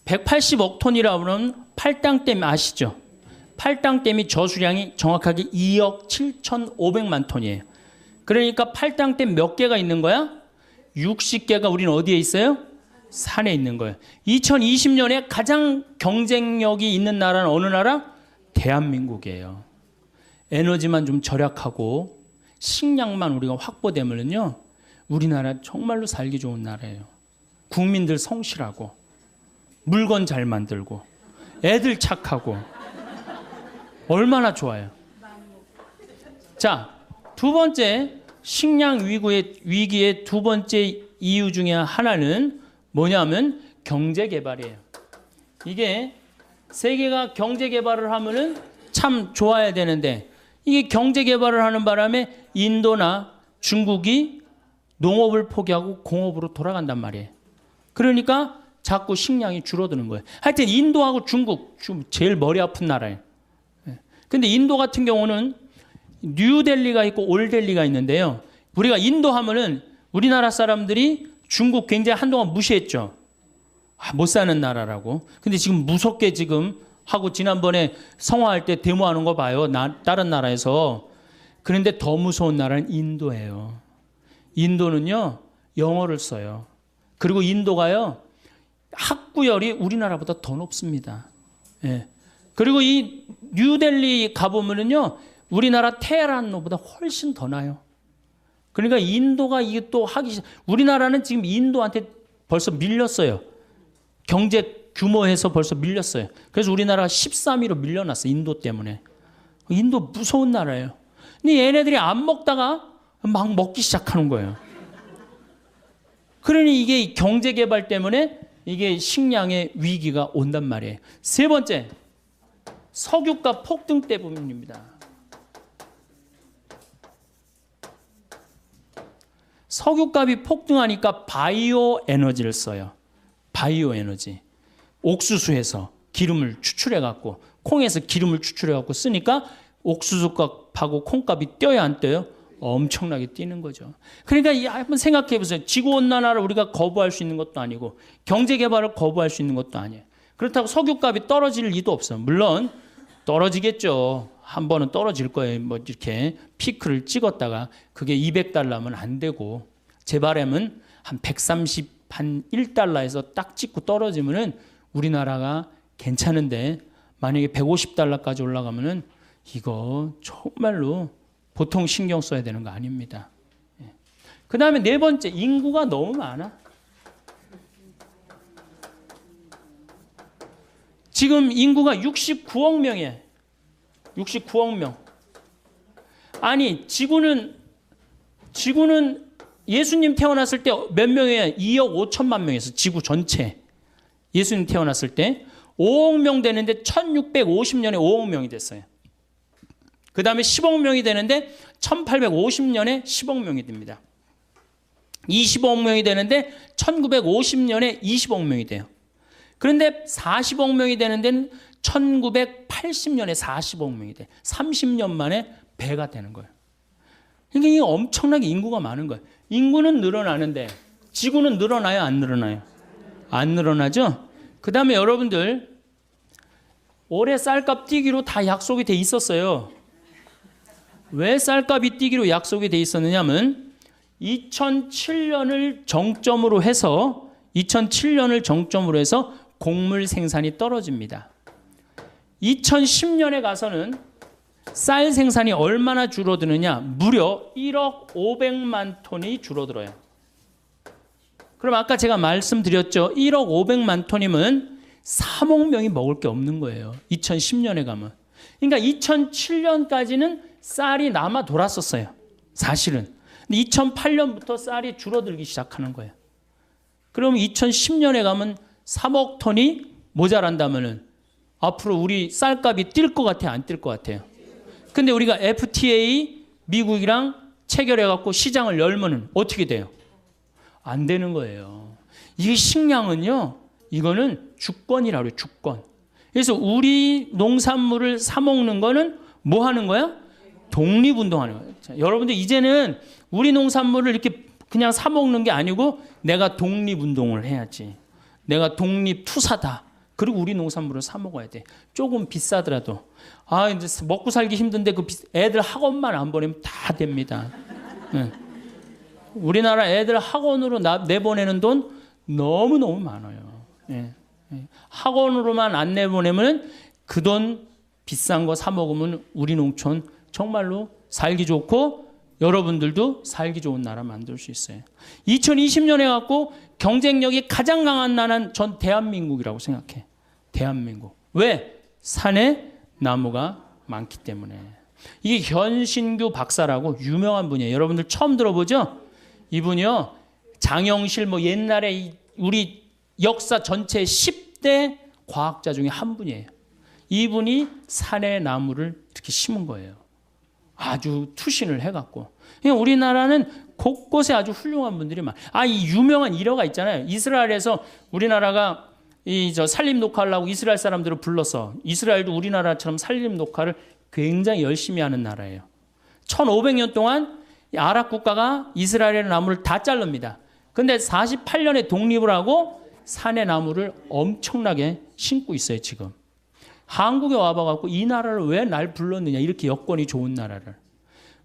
180억 톤이라 그러면 팔당댐 아시죠? 팔당댐이 저수량이 정확하게 2억 7,500만 톤이에요. 그러니까 팔당댐 몇 개가 있는 거야? 60개가 우리는 어디에 있어요? 산에 있는 거예요. 2020년에 가장 경쟁력이 있는 나라는 어느 나라? 대한민국이에요. 에너지만 좀 절약하고 식량만 우리가 확보되면요, 우리나라 정말로 살기 좋은 나라예요. 국민들 성실하고 물건 잘 만들고 애들 착하고 얼마나 좋아요. 자, 두 번째 식량 위기의 두 번째 이유 중에 하나는 뭐냐면 경제 개발이에요. 이게 세계가 경제 개발을 하면은 참 좋아야 되는데 이게 경제 개발을 하는 바람에 인도나 중국이 농업을 포기하고 공업으로 돌아간단 말이에요. 그러니까 자꾸 식량이 줄어드는 거예요. 하여튼 인도하고 중국 제일 머리 아픈 나라예요. 근데 인도 같은 경우는 뉴델리가 있고 올델리가 있는데요. 우리가 인도 하면은 우리나라 사람들이 중국 굉장히 한동안 무시했죠. 못 사는 나라라고. 근데 지금 무섭게 지금 하고 지난번에 성화할 때 데모하는 거 봐요. 다른 나라에서. 그런데 더 무서운 나라는 인도예요. 인도는요, 영어를 써요. 그리고 인도가요, 학구열이 우리나라보다 더 높습니다. 예. 그리고 이 뉴델리 가보면은요, 우리나라 테헤란보다 훨씬 더 나요. 그러니까 인도가 이게 또 우리나라는 지금 인도한테 벌써 밀렸어요. 경제 규모에서 벌써 밀렸어요. 그래서 우리나라가 13위로 밀려났어요. 인도 때문에. 인도 무서운 나라예요. 근데 얘네들이 안 먹다가 막 먹기 시작하는 거예요. 그러니 이게 경제 개발 때문에 이게 식량의 위기가 온단 말이에요. 세 번째, 석유가 폭등 때문입니다. 석유값이 폭등하니까 바이오 에너지를 써요. 바이오 에너지. 옥수수에서 기름을 추출해갖고 콩에서 기름을 추출해갖고 쓰니까 옥수수값하고 콩값이 뛰어야 안 뛰어요? 엄청나게 뛰는 거죠. 그러니까 한번 생각해 보세요. 지구온난화를 우리가 거부할 수 있는 것도 아니고 경제개발을 거부할 수 있는 것도 아니에요. 그렇다고 석유값이 떨어질 리도 없어요. 물론 떨어지겠죠. 한 번은 떨어질 거예요. 뭐 이렇게 피크를 찍었다가 그게 200달러면 안 되고 제 바람은 한 131달러에서 딱 찍고 떨어지면은 우리나라가 괜찮은데 만약에 150달러까지 올라가면은 이거 정말로 보통 신경 써야 되는 거 아닙니다. 그 다음에 네 번째, 인구가 너무 많아. 지금 인구가 69억 명이에요. 69억 명. 아니, 지구는 예수님 태어났을 때 몇 명이에요? 2억 5천만 명이었어요. 지구 전체. 예수님 태어났을 때 5억 명 되는데 1650년에 5억 명이 됐어요. 그 다음에 10억 명이 되는데 1850년에 10억 명이 됩니다. 25억 명이 되는데 1950년에 20억 명이 돼요. 그런데 40억 명이 되는 데는 1980년에 40억 명이 돼. 30년 만에 배가 되는 거예요. 그러니까 이게 엄청나게 인구가 많은 거예요. 인구는 늘어나는데 지구는 늘어나요? 안 늘어나요? 안 늘어나죠? 그 다음에 여러분들 올해 쌀값 뛰기로 다 약속이 돼 있었어요. 왜 쌀값이 뛰기로 약속이 돼 있었느냐면 2007년을 정점으로 해서 곡물 생산이 떨어집니다. 2010년에 가서는 쌀 생산이 얼마나 줄어드느냐? 무려 1억 500만 톤이 줄어들어요. 그럼 아까 제가 말씀드렸죠. 1억 500만 톤이면 3억 명이 먹을 게 없는 거예요. 2010년에 가면. 그러니까 2007년까지는 쌀이 남아 돌았었어요. 사실은. 근데 2008년부터 쌀이 줄어들기 시작하는 거예요. 그럼 2010년에 가면 3억 톤이 모자란다면은 앞으로 우리 쌀값이 뛸 것 같아요? 안 뛸 것 같아요? 근데 우리가 FTA 미국이랑 체결해갖고 시장을 열면은 어떻게 돼요? 안 되는 거예요. 이 식량은요, 이거는 주권이라고 그래요, 주권. 그래서 우리 농산물을 사먹는 거는 뭐 하는 거야? 독립운동하는 거예요. 자, 여러분들 이제는 우리 농산물을 이렇게 그냥 사먹는 게 아니고 내가 독립운동을 해야지. 내가 독립투사다. 그리고 우리 농산물을 사 먹어야 돼. 조금 비싸더라도. 아, 이제 먹고 살기 힘든데 그 애들 학원만 안 보내면 다 됩니다. 네. 우리나라 애들 학원으로 내보내는 돈 너무너무 많아요. 네. 네. 학원으로만 안 내보내면 그 돈 비싼 거 사 먹으면 우리 농촌 정말로 살기 좋고 여러분들도 살기 좋은 나라 만들 수 있어요. 2020년에 갖고 경쟁력이 가장 강한 나라는 전 대한민국이라고 생각해. 대한민국. 왜? 산에 나무가 많기 때문에. 이게 현신규 박사라고 유명한 분이에요. 여러분들 처음 들어보죠? 이분이요. 장영실 뭐 옛날에 우리 역사 전체 10대 과학자 중에 한 분이에요. 이분이 산에 나무를 이렇게 심은 거예요. 아주 투신을 해갖고. 그냥 우리나라는 곳곳에 아주 훌륭한 분들이 많아요. 이 유명한 일화가 있잖아요. 이스라엘에서 우리나라가 산림 녹화하려고 이스라엘 사람들을 불러서 이스라엘도 우리나라처럼 산림 녹화를 굉장히 열심히 하는 나라예요. 1500년 동안 아랍 국가가 이스라엘의 나무를 다 자릅니다. 근데 48년에 독립을 하고 산의 나무를 엄청나게 심고 있어요, 지금. 한국에 와봐갖고 이 나라를 왜 날 불렀느냐, 이렇게 여건이 좋은 나라를.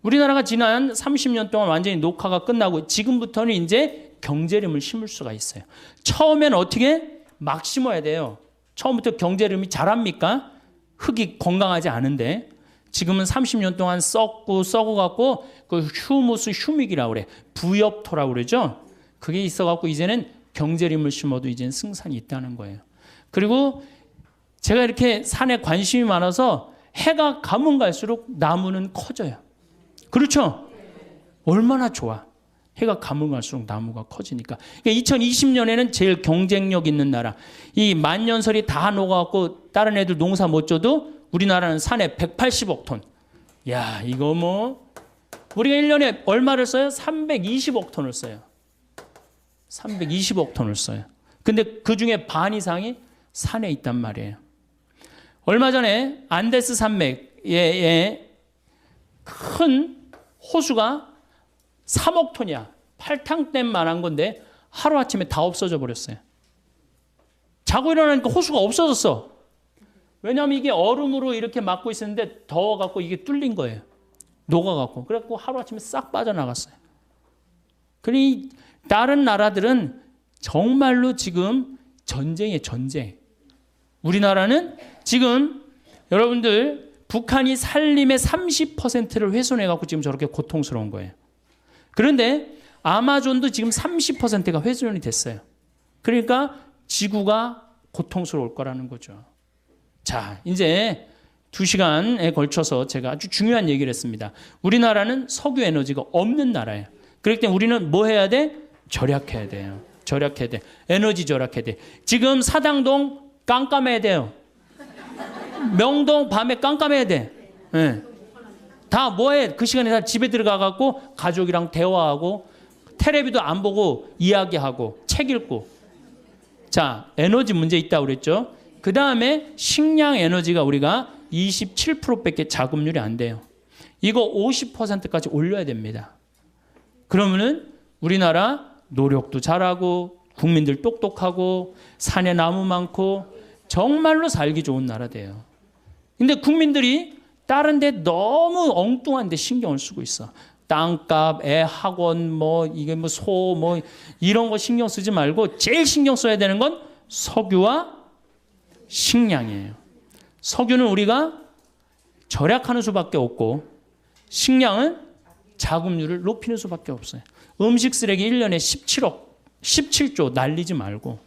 우리나라가 지난 30년 동안 완전히 녹화가 끝나고 지금부터는 이제 경제림을 심을 수가 있어요. 처음엔 어떻게? 막 심어야 돼요. 처음부터 경제림이 자랍니까? 흙이 건강하지 않은데. 지금은 30년 동안 썩어갖고 그 휴무스 휴믹이라고 그래. 부엽토라고 그러죠. 그게 있어갖고 이제는 경제림을 심어도 이제는 승산이 있다는 거예요. 그리고 제가 이렇게 산에 관심이 많아서 해가 가면 갈수록 나무는 커져요. 그렇죠? 얼마나 좋아. 해가 가면 갈수록 나무가 커지니까. 그러니까 2020년에는 제일 경쟁력 있는 나라. 이 만년설이 다 녹아갖고 다른 애들 농사 못 져도 우리나라는 산에 180억 톤. 야, 이거 뭐 우리가 1년에 얼마를 써요? 320억 톤을 써요. 320억 톤을 써요. 근데 그 중에 반 이상이 산에 있단 말이에요. 얼마 전에 안데스 산맥에 큰 호수가 3억 톤이야. 팔탕댐만한 건데 하루아침에 다 없어져 버렸어요. 자고 일어나니까 호수가 없어졌어. 왜냐하면 이게 얼음으로 이렇게 막고 있었는데 더워갖고 이게 뚫린 거예요. 녹아갖고. 그래갖고 하루아침에 싹 빠져나갔어요. 그러니 다른 나라들은 정말로 지금 전쟁이에요, 전쟁. 우리나라는 지금 여러분들 북한이 산림의 30%를 훼손해갖고 지금 저렇게 고통스러운 거예요. 그런데 아마존도 지금 30%가 훼손이 됐어요. 그러니까 지구가 고통스러울 거라는 거죠. 자, 이제 2시간에 걸쳐서 제가 아주 중요한 얘기를 했습니다. 우리나라는 석유 에너지가 없는 나라예요. 그렇기 때문에 우리는 뭐 해야 돼? 절약해야 돼요. 절약해야 돼. 에너지 절약해야 돼. 지금 사당동 깜깜해야 돼요. 명동 밤에 깜깜해야 돼. 네. 다 뭐해? 그 시간에 다 집에 들어가갖고 가족이랑 대화하고 텔레비도 안 보고 이야기하고 책 읽고. 자, 에너지 문제 있다고 그랬죠. 그 다음에 식량 에너지가 우리가 27%밖에 자급률이 안 돼요. 이거 50%까지 올려야 됩니다. 그러면은 우리나라 노력도 잘하고 국민들 똑똑하고 산에 나무 많고 정말로 살기 좋은 나라 돼요. 근데 국민들이 다른 데 너무 엉뚱한 데 신경을 쓰고 있어. 땅값, 애 학원, 이게 소, 이런 거 신경 쓰지 말고 제일 신경 써야 되는 건 석유와 식량이에요. 석유는 우리가 절약하는 수밖에 없고 식량은 자급률을 높이는 수밖에 없어요. 음식 쓰레기 1년에 17조 날리지 말고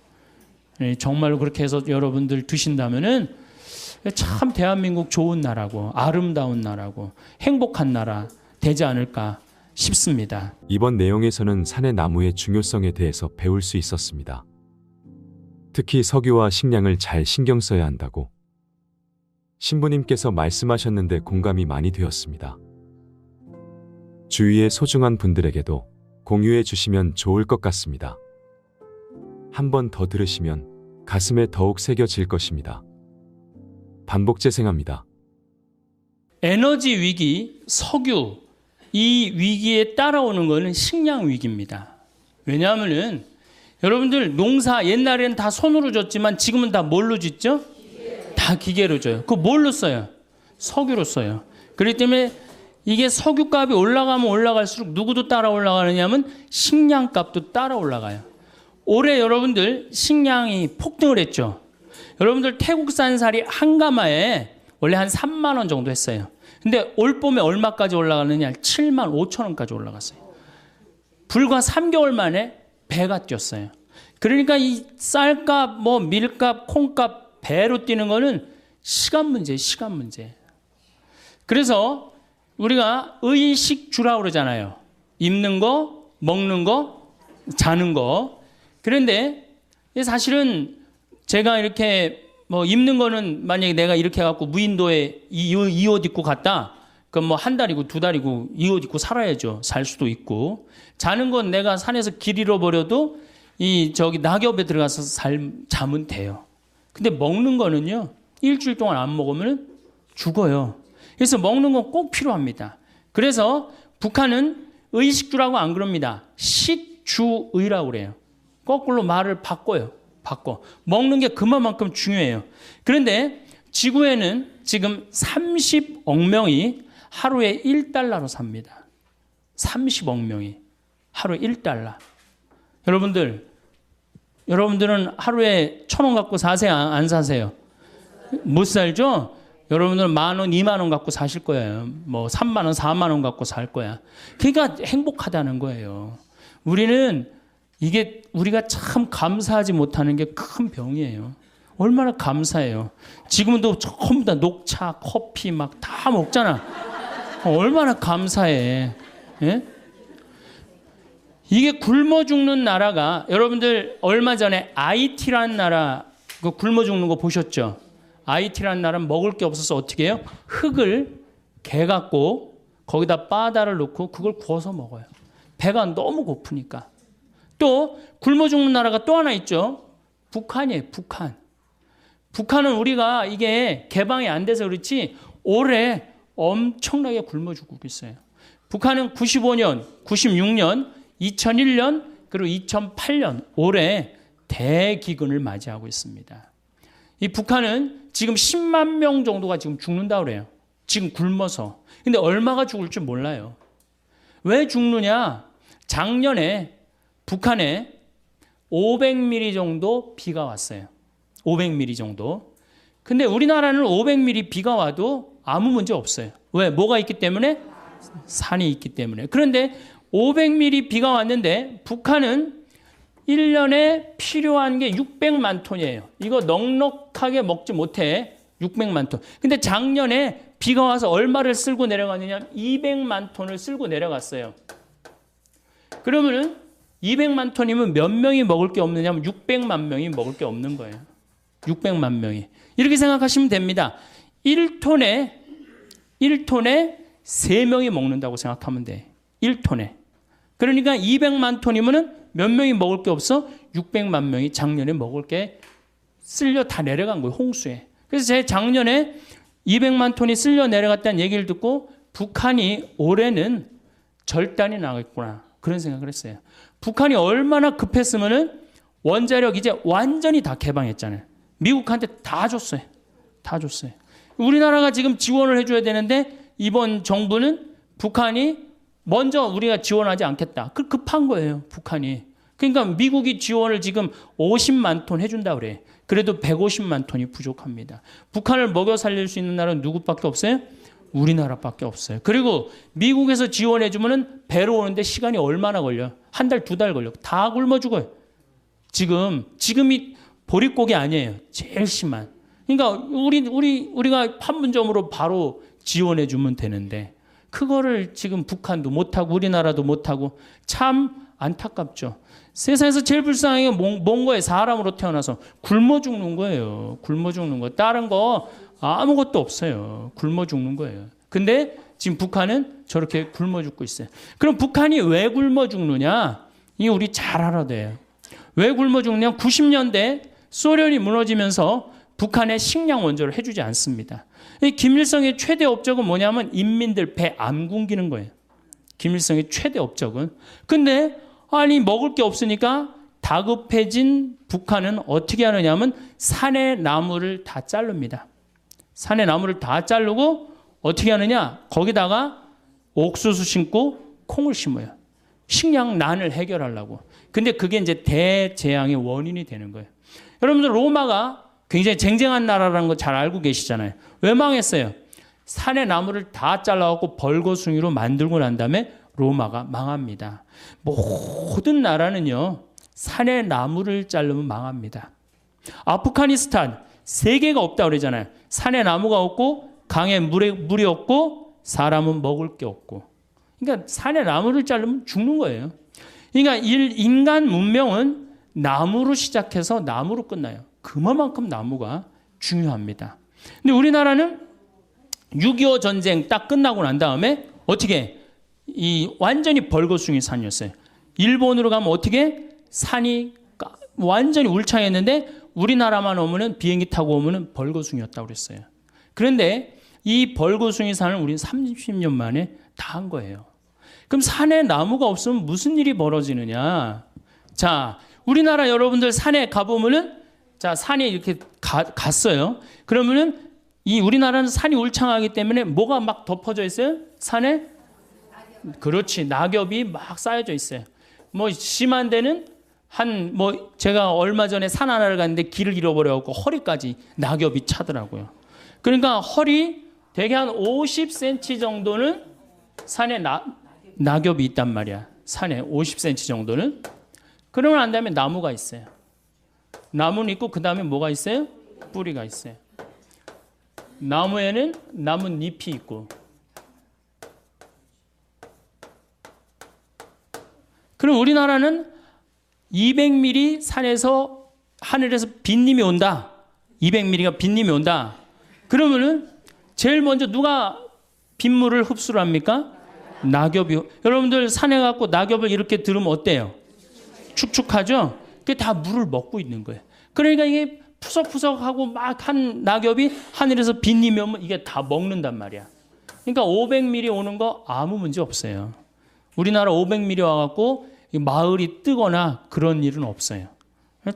정말로 그렇게 해서 여러분들 드신다면은 참 대한민국 좋은 나라고 아름다운 나라고 행복한 나라 되지 않을까 싶습니다. 이번 내용에서는 산의 나무의 중요성에 대해서 배울 수 있었습니다. 특히 석유와 식량을 잘 신경 써야 한다고 신부님께서 말씀하셨는데 공감이 많이 되었습니다. 주위의 소중한 분들에게도 공유해 주시면 좋을 것 같습니다. 한 번 더 들으시면 가슴에 더욱 새겨질 것입니다. 반복 재생합니다. 에너지 위기, 석유 이 위기에 따라오는 것은 식량 위기입니다. 왜냐하면은 여러분들 농사 옛날에는 다 손으로 졌지만 지금은 다 뭘로 짓죠? 다 기계로 져요. 그거 뭘로 써요? 석유로 써요. 그렇기 때문에 이게 석유값이 올라가면 올라갈수록 누구도 따라 올라가느냐면 식량값도 따라 올라가요. 올해 여러분들 식량이 폭등을 했죠. 여러분들 태국산 쌀이 한 가마에 원래 한 3만 원 정도 했어요. 근데 올 봄에 얼마까지 올라가느냐? 7만 5천 원까지 올라갔어요. 불과 3개월 만에 배가 뛰었어요. 그러니까 이 쌀값, 뭐 밀값, 콩값 배로 뛰는 거는 시간 문제예요. 시간 문제. 그래서 우리가 의식주라고 그러잖아요. 입는 거, 먹는 거, 자는 거. 그런데 사실은 제가 이렇게 뭐 입는 거는 만약에 내가 이렇게 해갖고 무인도에 이 옷 입고 갔다. 그럼 뭐 한 달이고 두 달이고 이 옷 입고 살아야죠. 살 수도 있고. 자는 건 내가 산에서 길 잃어버려도 저기 낙엽에 들어가서 자면 돼요. 근데 먹는 거는요. 일주일 동안 안 먹으면 죽어요. 그래서 먹는 건 꼭 필요합니다. 그래서 북한은 의식주라고 안 그럽니다. 식주의라고 그래요. 거꾸로 말을 바꿔요. 바꿔. 먹는 게 그만큼 중요해요. 그런데 지구에는 지금 30억 명이 하루에 1달러로 삽니다. 30억 명이 하루에 1달러. 여러분들은 하루에 1,000원 갖고 사세요? 안 사세요? 못 살죠? 여러분들은 10,000원, 20,000원 갖고 사실 거예요. 뭐 30,000원, 40,000원 갖고 살 거야. 그러니까 행복하다는 거예요. 우리가 참 감사하지 못하는 게 큰 병이에요. 얼마나 감사해요. 지금도 전부 다 녹차, 커피 막 다 먹잖아. 얼마나 감사해. 예? 이게 굶어 죽는 나라가 여러분들 얼마 전에 IT라는 나라 그 굶어 죽는 거 보셨죠? IT라는 나라는 먹을 게 없어서 어떻게 해요? 흙을 개 갖고 거기다 바다를 넣고 그걸 구워서 먹어요. 배가 너무 고프니까. 또 굶어 죽는 나라가 또 하나 있죠. 북한이에요. 북한. 북한은 우리가 이게 개방이 안 돼서 그렇지 올해 엄청나게 굶어 죽고 있어요. 북한은 95년, 96년, 2001년 그리고 2008년 올해 대기근을 맞이하고 있습니다. 이 북한은 지금 10만 명 정도가 지금 죽는다고 그래요. 지금 굶어서. 근데 얼마가 죽을 줄 몰라요. 왜 죽느냐? 작년에 북한에 500mm 정도 비가 왔어요. 500mm 정도. 근데 우리나라는 500mm 비가 와도 아무 문제 없어요. 왜? 뭐가 있기 때문에? 산이 있기 때문에. 그런데 500mm 비가 왔는데 북한은 1년에 필요한 게 600만 톤이에요. 이거 넉넉하게 먹지 못해. 600만 톤. 근데 작년에 비가 와서 얼마를 쓸고 내려갔느냐? 200만 톤을 쓸고 내려갔어요. 그러면은 200만 톤이면 몇 명이 먹을 게 없느냐면 600만 명이 먹을 게 없는 거예요. 600만 명이. 이렇게 생각하시면 됩니다. 1톤에 3명이 먹는다고 생각하면 돼. 1톤에. 그러니까 200만 톤이면은 몇 명이 먹을 게 없어? 600만 명이 작년에 먹을 게 쓸려 다 내려간 거예요. 홍수에. 그래서 제 작년에 200만 톤이 쓸려 내려갔다는 얘기를 듣고 북한이 올해는 절단이 나겠구나. 그런 생각을 했어요. 북한이 얼마나 급했으면은 원자력 이제 완전히 다 개방했잖아요. 미국한테 다 줬어요. 다 줬어요. 우리나라가 지금 지원을 해줘야 되는데 이번 정부는 북한이 먼저 우리가 지원하지 않겠다. 그 급한 거예요. 북한이. 그러니까 미국이 지원을 지금 50만 톤 해준다 그래. 그래도 150만 톤이 부족합니다. 북한을 먹여 살릴 수 있는 나라는 누구밖에 없어요? 우리나라밖에 없어요. 그리고 미국에서 지원해주면은 배로 오는데 시간이 얼마나 걸려? 한 달, 두 달 걸려. 다 굶어 죽어요. 지금이 보릿고기 아니에요. 제일 심한. 그러니까 우리가 판문점으로 바로 지원해주면 되는데 그거를 지금 북한도 못하고 우리나라도 못하고 참 안타깝죠. 세상에서 제일 불쌍한 게 뭔 거예요? 사람으로 태어나서 굶어 죽는 거예요. 굶어 죽는 거. 다른 거 아무것도 없어요. 굶어 죽는 거예요. 근데 지금 북한은 저렇게 굶어 죽고 있어요. 그럼 북한이 왜 굶어 죽느냐? 이게 우리 잘 알아야 돼요. 왜 굶어 죽느냐? 90년대 소련이 무너지면서 북한에 식량 원조를 해주지 않습니다. 김일성의 최대 업적은 뭐냐면 인민들 배 안 굶기는 거예요. 김일성의 최대 업적은. 근데 아니 먹을 게 없으니까 다급해진 북한은 어떻게 하느냐면 산의 나무를 다 자릅니다. 산의 나무를 다 자르고 어떻게 하느냐? 거기다가 옥수수 심고 콩을 심어요. 식량난을 해결하려고. 근데 그게 이제 대재앙의 원인이 되는 거예요. 여러분들 로마가 굉장히 쟁쟁한 나라라는 거 잘 알고 계시잖아요. 왜 망했어요? 산의 나무를 다 잘라갖고 벌거숭이로 만들고 난 다음에 로마가 망합니다. 모든 나라는요, 산의 나무를 자르면 망합니다. 아프가니스탄, 세계가 없다고 그러잖아요. 산에 나무가 없고, 강에 물이 없고, 사람은 먹을 게 없고. 그러니까 산에 나무를 자르면 죽는 거예요. 그러니까 인간 문명은 나무로 시작해서 나무로 끝나요. 그만큼 나무가 중요합니다. 근데 우리나라는 6.25 전쟁 딱 끝나고 난 다음에 어떻게 완전히 벌거숭이 산이었어요. 일본으로 가면 어떻게 산이 완전히 울창했는데 우리나라만 오면은 비행기 타고 오면은 벌거숭이였다고 그랬어요. 그런데 이 벌거숭이 산을 우리는 30년 만에 다 한 거예요. 그럼 산에 나무가 없으면 무슨 일이 벌어지느냐? 자, 우리나라 여러분들 산에 가보면은 자, 산에 이렇게 갔어요. 그러면은 이 우리나라는 산이 울창하기 때문에 뭐가 막 덮어져 있어요? 산에? 그렇지. 낙엽이 막 쌓여져 있어요. 뭐 심한 데는 제가 얼마 전에 산 하나를 갔는데 길을 잃어버려갖고 허리까지 낙엽이 차더라고요. 그러니까 허리 대개 한 50cm 정도는 산에 낙엽이 있단 말이야. 산에 50cm 정도는. 그러고 난 다음에 나무가 있어요. 나무는 있고 그 다음에 뭐가 있어요? 뿌리가 있어요. 나무에는 나뭇잎이 있고. 그럼 우리나라는 200mm 산에서 하늘에서 빗님이 온다. 200mm가 빗님이 온다. 그러면은 제일 먼저 누가 빗물을 흡수를 합니까? 낙엽이. 여러분들 산에 가고 낙엽을 이렇게 들으면 어때요? 축축하죠? 그게 다 물을 먹고 있는 거예요. 그러니까 이게 푸석푸석하고 막 한 낙엽이 하늘에서 빗님이 오면 이게 다 먹는단 말이야. 그러니까 500mm 오는 거 아무 문제 없어요. 우리나라 500mm 와갖고 마을이 뜨거나 그런 일은 없어요.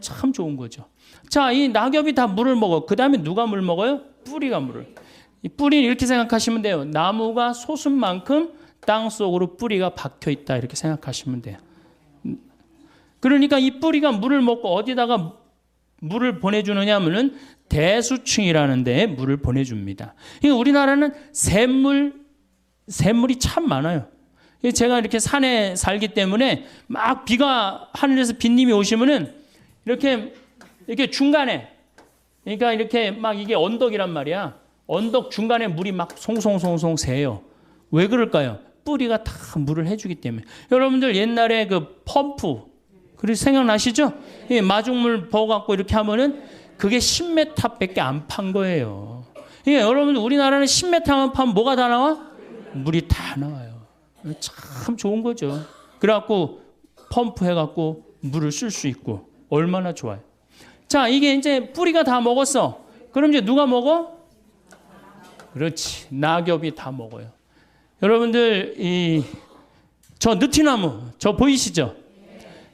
참 좋은 거죠. 자, 이 낙엽이 다 물을 먹어. 그 다음에 누가 물 먹어요? 뿌리가 물을. 이 뿌리는 이렇게 생각하시면 돼요. 나무가 솟은 만큼 땅 속으로 뿌리가 박혀 있다. 이렇게 생각하시면 돼요. 그러니까 이 뿌리가 물을 먹고 어디다가 물을 보내주느냐 하면은 대수층이라는 데에 물을 보내줍니다. 그러니까 우리나라는 샘물이 참 많아요. 제가 이렇게 산에 살기 때문에 막 비가 하늘에서 빗님이 오시면은 이렇게 중간에 그러니까 이렇게 막 이게 언덕이란 말이야. 언덕 중간에 물이 막 송송송송 새요. 왜 그럴까요? 뿌리가 다 물을 해주기 때문에. 여러분들 옛날에 그 펌프 그리고 생각나시죠? 마중물 버갖고 이렇게 하면은 그게 10m밖에 안 판 거예요. 여러분들 우리나라는 10m만 파면 뭐가 다 나와? 물이 다 나와요. 참 좋은 거죠. 그래갖고 펌프 해갖고 물을 쓸 수 있고 얼마나 좋아요. 자, 이게 이제 뿌리가 다 먹었어. 그럼 이제 누가 먹어? 그렇지. 낙엽이 다 먹어요. 여러분들 저 느티나무 저 보이시죠?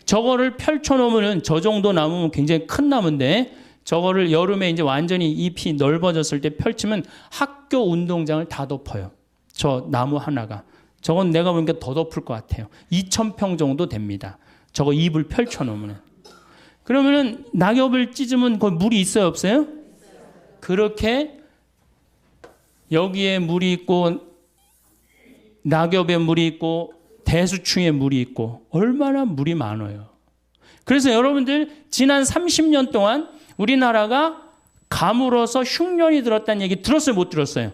저거를 펼쳐놓으면 저 정도 나무면 굉장히 큰 나무인데 저거를 여름에 이제 완전히 잎이 넓어졌을 때 펼치면 학교 운동장을 다 덮어요. 저 나무 하나가. 저건 내가 보니까 더 덮을 것 같아요. 2,000평 정도 됩니다. 저거 잎을 펼쳐놓으면. 그러면은 낙엽을 찢으면 거기 물이 있어요, 없어요? 그렇게 여기에 물이 있고 낙엽에 물이 있고 대수충에 물이 있고 얼마나 물이 많아요. 그래서 여러분들 지난 30년 동안 우리나라가 가물어서 흉년이 들었다는 얘기 들었어요, 못 들었어요?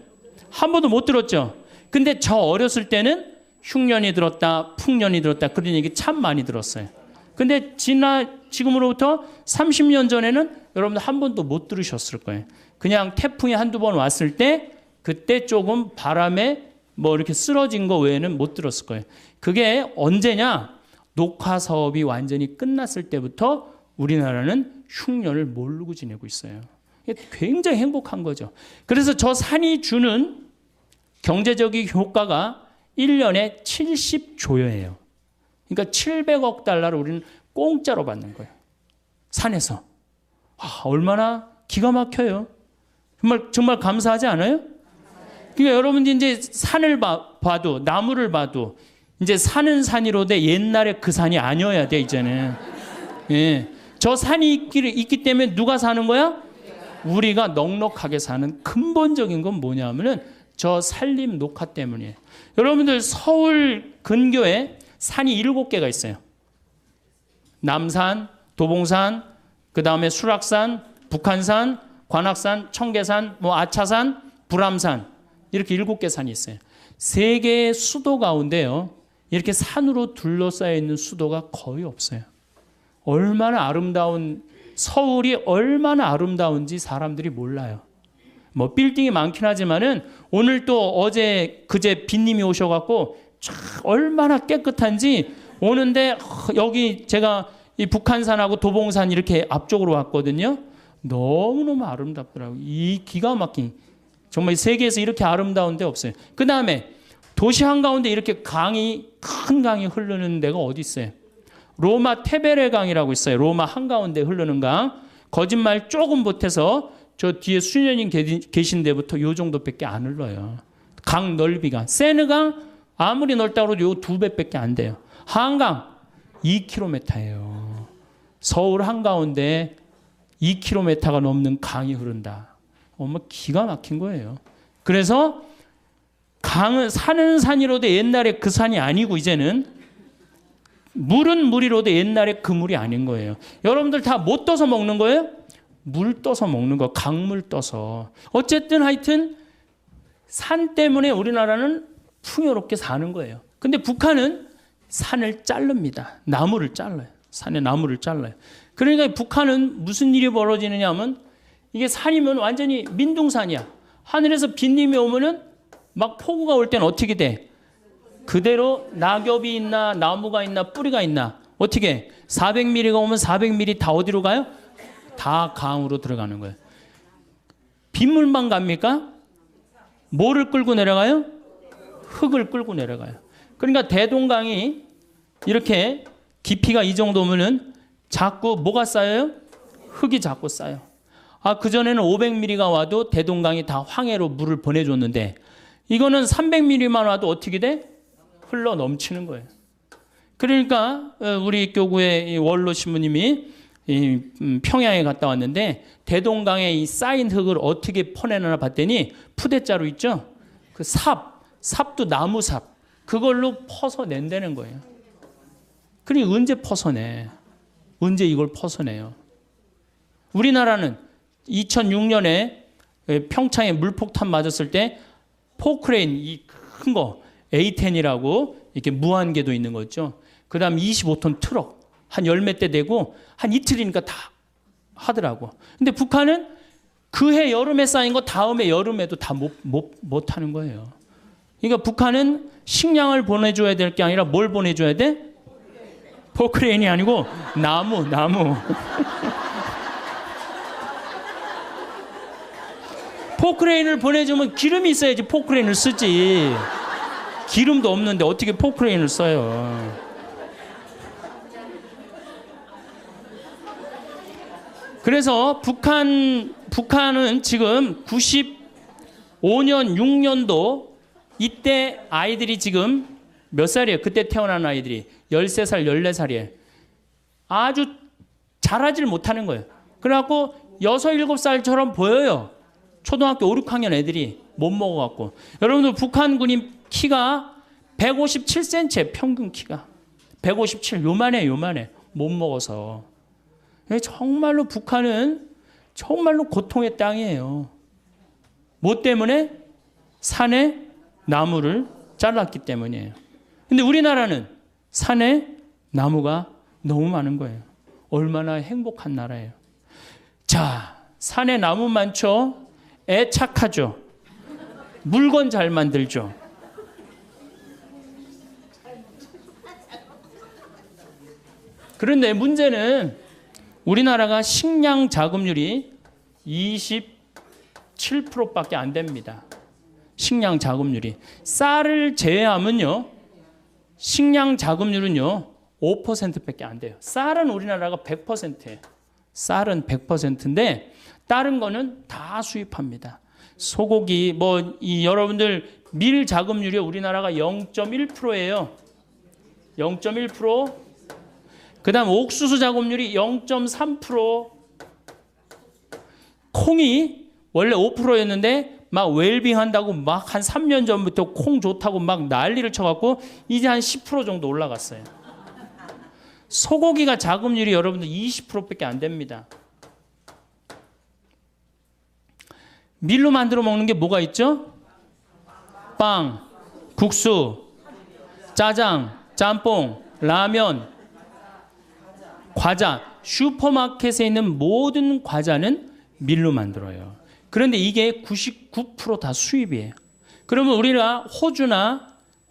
한 번도 못 들었죠. 근데 저 어렸을 때는 흉년이 들었다, 풍년이 들었다 그런 얘기 참 많이 들었어요. 근데 지금으로부터 30년 전에는 여러분들 한 번도 못 들으셨을 거예요. 그냥 태풍이 한두 번 왔을 때 그때 조금 바람에 뭐 이렇게 쓰러진 거 외에는 못 들었을 거예요. 그게 언제냐? 녹화 사업이 완전히 끝났을 때부터 우리나라는 흉년을 모르고 지내고 있어요. 굉장히 행복한 거죠. 그래서 저 산이 주는 경제적인 효과가 1년에 70조여예요. 그러니까 700억 달러를 우리는 공짜로 받는 거예요. 산에서. 얼마나 기가 막혀요. 정말 감사하지 않아요? 그러니까 여러분들이 이제 산을 봐도 나무를 봐도 이제 산은 산이로되 옛날에 그 산이 아니어야 돼 이제는. 예. 저 산이 있기 때문에 누가 사는 거야? 우리가 넉넉하게 사는 근본적인 건 뭐냐면은 저 산림 녹화 때문이에요. 여러분들 서울 근교에 산이 7개가 있어요. 남산, 도봉산, 그 다음에 수락산, 북한산, 관악산, 청계산, 아차산, 불암산 이렇게 7개 산이 있어요. 3개의 수도 가운데요. 이렇게 산으로 둘러싸여 있는 수도가 거의 없어요. 얼마나 아름다운 서울이 얼마나 아름다운지 사람들이 몰라요. 빌딩이 많긴 하지만은 오늘 또 어제 그제 빈님이 오셔갖고 얼마나 깨끗한지 오는데 여기 제가 이 북한산하고 도봉산 이렇게 앞쪽으로 왔거든요. 너무너무 아름답더라고요. 이 기가 막힌 정말 세계에서 이렇게 아름다운 데 없어요. 그 다음에 도시 한가운데 이렇게 큰 강이 흐르는 데가 어디 있어요? 로마 테베레 강이라고 있어요. 로마 한가운데 흐르는 강. 거짓말 조금 못해서 저 뒤에 수녀님 계신 데부터 요 정도밖에 안 흘러요. 강 넓이가. 세느강 아무리 넓다고 해도 요 2배밖에 안 돼요. 한강 2km예요. 서울 한가운데 2km가 넘는 강이 흐른다. 기가 막힌 거예요. 그래서 강은 산은 산이로도 옛날에 그 산이 아니고 이제는 물은 물이로도 옛날에 그 물이 아닌 거예요. 여러분들 다 못 떠서 먹는 거예요? 물 떠서 먹는 거, 강물 떠서. 어쨌든 하여튼 산 때문에 우리나라는 풍요롭게 사는 거예요. 근데 북한은 산을 자릅니다. 나무를 잘라요. 산에 나무를 잘라요. 그러니까 북한은 무슨 일이 벌어지느냐 하면 이게 산이면 완전히 민둥산이야. 하늘에서 빗님이 오면은 막 폭우가 올 때는 어떻게 돼? 그대로 낙엽이 있나 나무가 있나 뿌리가 있나 어떻게 400mm가 오면 400mm 다 어디로 가요? 다 강으로 들어가는 거예요. 빗물만 갑니까? 뭐를 끌고 내려가요? 흙을 끌고 내려가요. 그러니까 대동강이 이렇게 깊이가 이 정도면은 자꾸 뭐가 쌓여요? 흙이 자꾸 쌓여. 그전에는 500mm가 와도 대동강이 다 황해로 물을 보내줬는데 이거는 300mm만 와도 어떻게 돼? 흘러 넘치는 거예요. 그러니까 우리 교구의 원로 신부님이 평양에 갔다 왔는데 대동강에 이 쌓인 흙을 어떻게 퍼내나 봤더니 푸대자루 있죠? 그 삽도 나무삽 그걸로 퍼서 낸다는 거예요. 그러니 언제 퍼서내? 언제 이걸 퍼서내요? 우리나라는 2006년에 평창에 물폭탄 맞았을 때 포크레인 이 큰 거 A10이라고 이렇게 무한궤도 있는 거 있죠. 그 다음 25톤 트럭 한 열 몇 대 되고 한 이틀이니까 다 하더라고. 근데 북한은 그해 여름에 쌓인 거 다음에 여름에도 다 못 하는 거예요. 그러니까 북한은 식량을 보내줘야 될 게 아니라 뭘 보내줘야 돼? 포크레인이 아니고 나무. 포크레인을 보내주면 기름이 있어야지 포크레인을 쓰지. 기름도 없는데 어떻게 포크레인을 써요. 그래서 북한은 지금 95년 6년도 이때 아이들이 지금 몇 살이에요? 그때 태어난 아이들이 13살 14살이에요. 아주 자라질 못하는 거예요. 그래갖고 6, 7살처럼 보여요. 초등학교 5, 6학년 애들이 못 먹어갖고. 여러분들 북한 군인 키가 157cm 평균 키가 157 요만해 못 먹어서. 정말로 북한은 정말로 고통의 땅이에요. 뭐 때문에? 산에 나무를 잘랐기 때문이에요. 근데 우리나라는 산에 나무가 너무 많은 거예요. 얼마나 행복한 나라예요. 자, 산에 나무 많죠? 애 착하죠? 물건 잘 만들죠? 그런데 문제는 우리나라가 식량 자급률이 27%밖에 안 됩니다. 식량 자급률이. 쌀을 제외하면요. 식량 자급률은요. 5%밖에 안 돼요. 쌀은 우리나라가 100%예요. 쌀은 100%인데 다른 거는 다 수입합니다. 소고기 여러분들 밀 자급률이 우리나라가 0.1%예요. 0.1%. 그다음 옥수수 자급률이 0.3%. 콩이 원래 5%였는데 막 웰빙 한다고 막 한 3년 전부터 콩 좋다고 막 난리를 쳐갖고 이제 한 10% 정도 올라갔어요. 소고기가 자급률이 여러분들 20%밖에 안 됩니다. 밀로 만들어 먹는 게 뭐가 있죠? 빵, 국수, 짜장, 짬뽕, 라면, 과자. 슈퍼마켓에 있는 모든 과자는 밀로 만들어요. 그런데 이게 99% 다 수입이에요. 그러면 우리가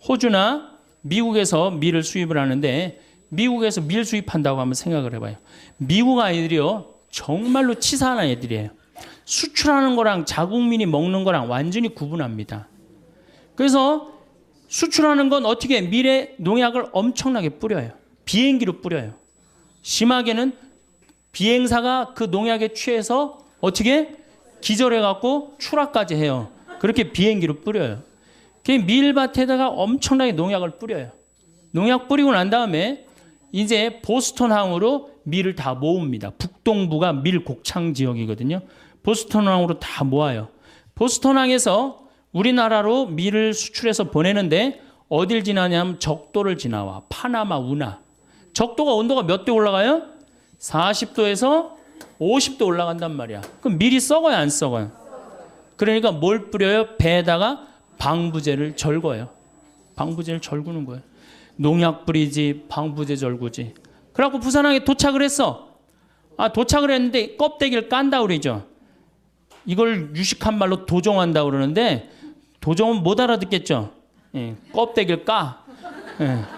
호주나 미국에서 밀을 수입을 하는데 미국에서 밀 수입한다고 한번 생각을 해봐요. 미국 아이들이요. 정말로 치사한 애들이에요. 수출하는 거랑 자국민이 먹는 거랑 완전히 구분합니다. 그래서 수출하는 건 어떻게 밀에 농약을 엄청나게 뿌려요. 비행기로 뿌려요. 심하게는 비행사가 그 농약에 취해서 어떻게 기절해갖고 추락까지 해요. 그렇게 비행기로 뿌려요. 밀밭에다가 엄청나게 농약을 뿌려요. 농약 뿌리고 난 다음에 이제 보스턴항으로 밀을 다 모읍니다. 북동부가 밀 곡창 지역이거든요. 보스턴항으로 다 모아요. 보스턴항에서 우리나라로 밀을 수출해서 보내는데 어딜 지나냐면 적도를 지나와. 파나마, 운하. 적도가 온도가 몇 도 올라가요? 40도에서 50도 올라간단 말이야. 그럼 밀이 썩어요, 안 썩어요? 그러니까 뭘 뿌려요? 배에다가 방부제를 절거요. 방부제를 절구는 거예요. 농약 뿌리지, 방부제 절구지. 그래갖고 부산항에 도착을 했어. 도착을 했는데 껍데기를 깐다 그러죠. 이걸 유식한 말로 도종한다 그러는데 도종은 못 알아듣겠죠. 껍데기를 까.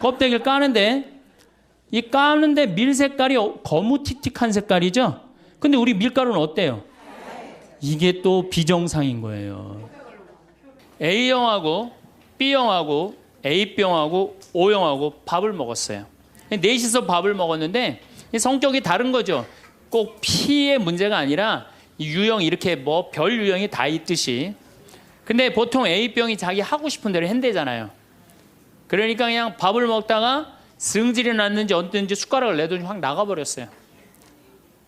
껍데기를 까는데 이 까는데 밀 색깔이 거무튀틱한 색깔이죠. 근데 우리 밀가루는 어때요? 이게 또 비정상인 거예요. A형하고 B형하고 A병하고 O형하고 밥을 먹었어요. 넷이서 밥을 먹었는데 성격이 다른 거죠. 꼭 P의 문제가 아니라 유형 이렇게 별 유형이 다 있듯이. 근데 보통 A병이 자기 하고 싶은 대로 한대잖아요. 그러니까 그냥 밥을 먹다가 승질이 났는지 어땠는지 숟가락을 내더니 확 나가버렸어요.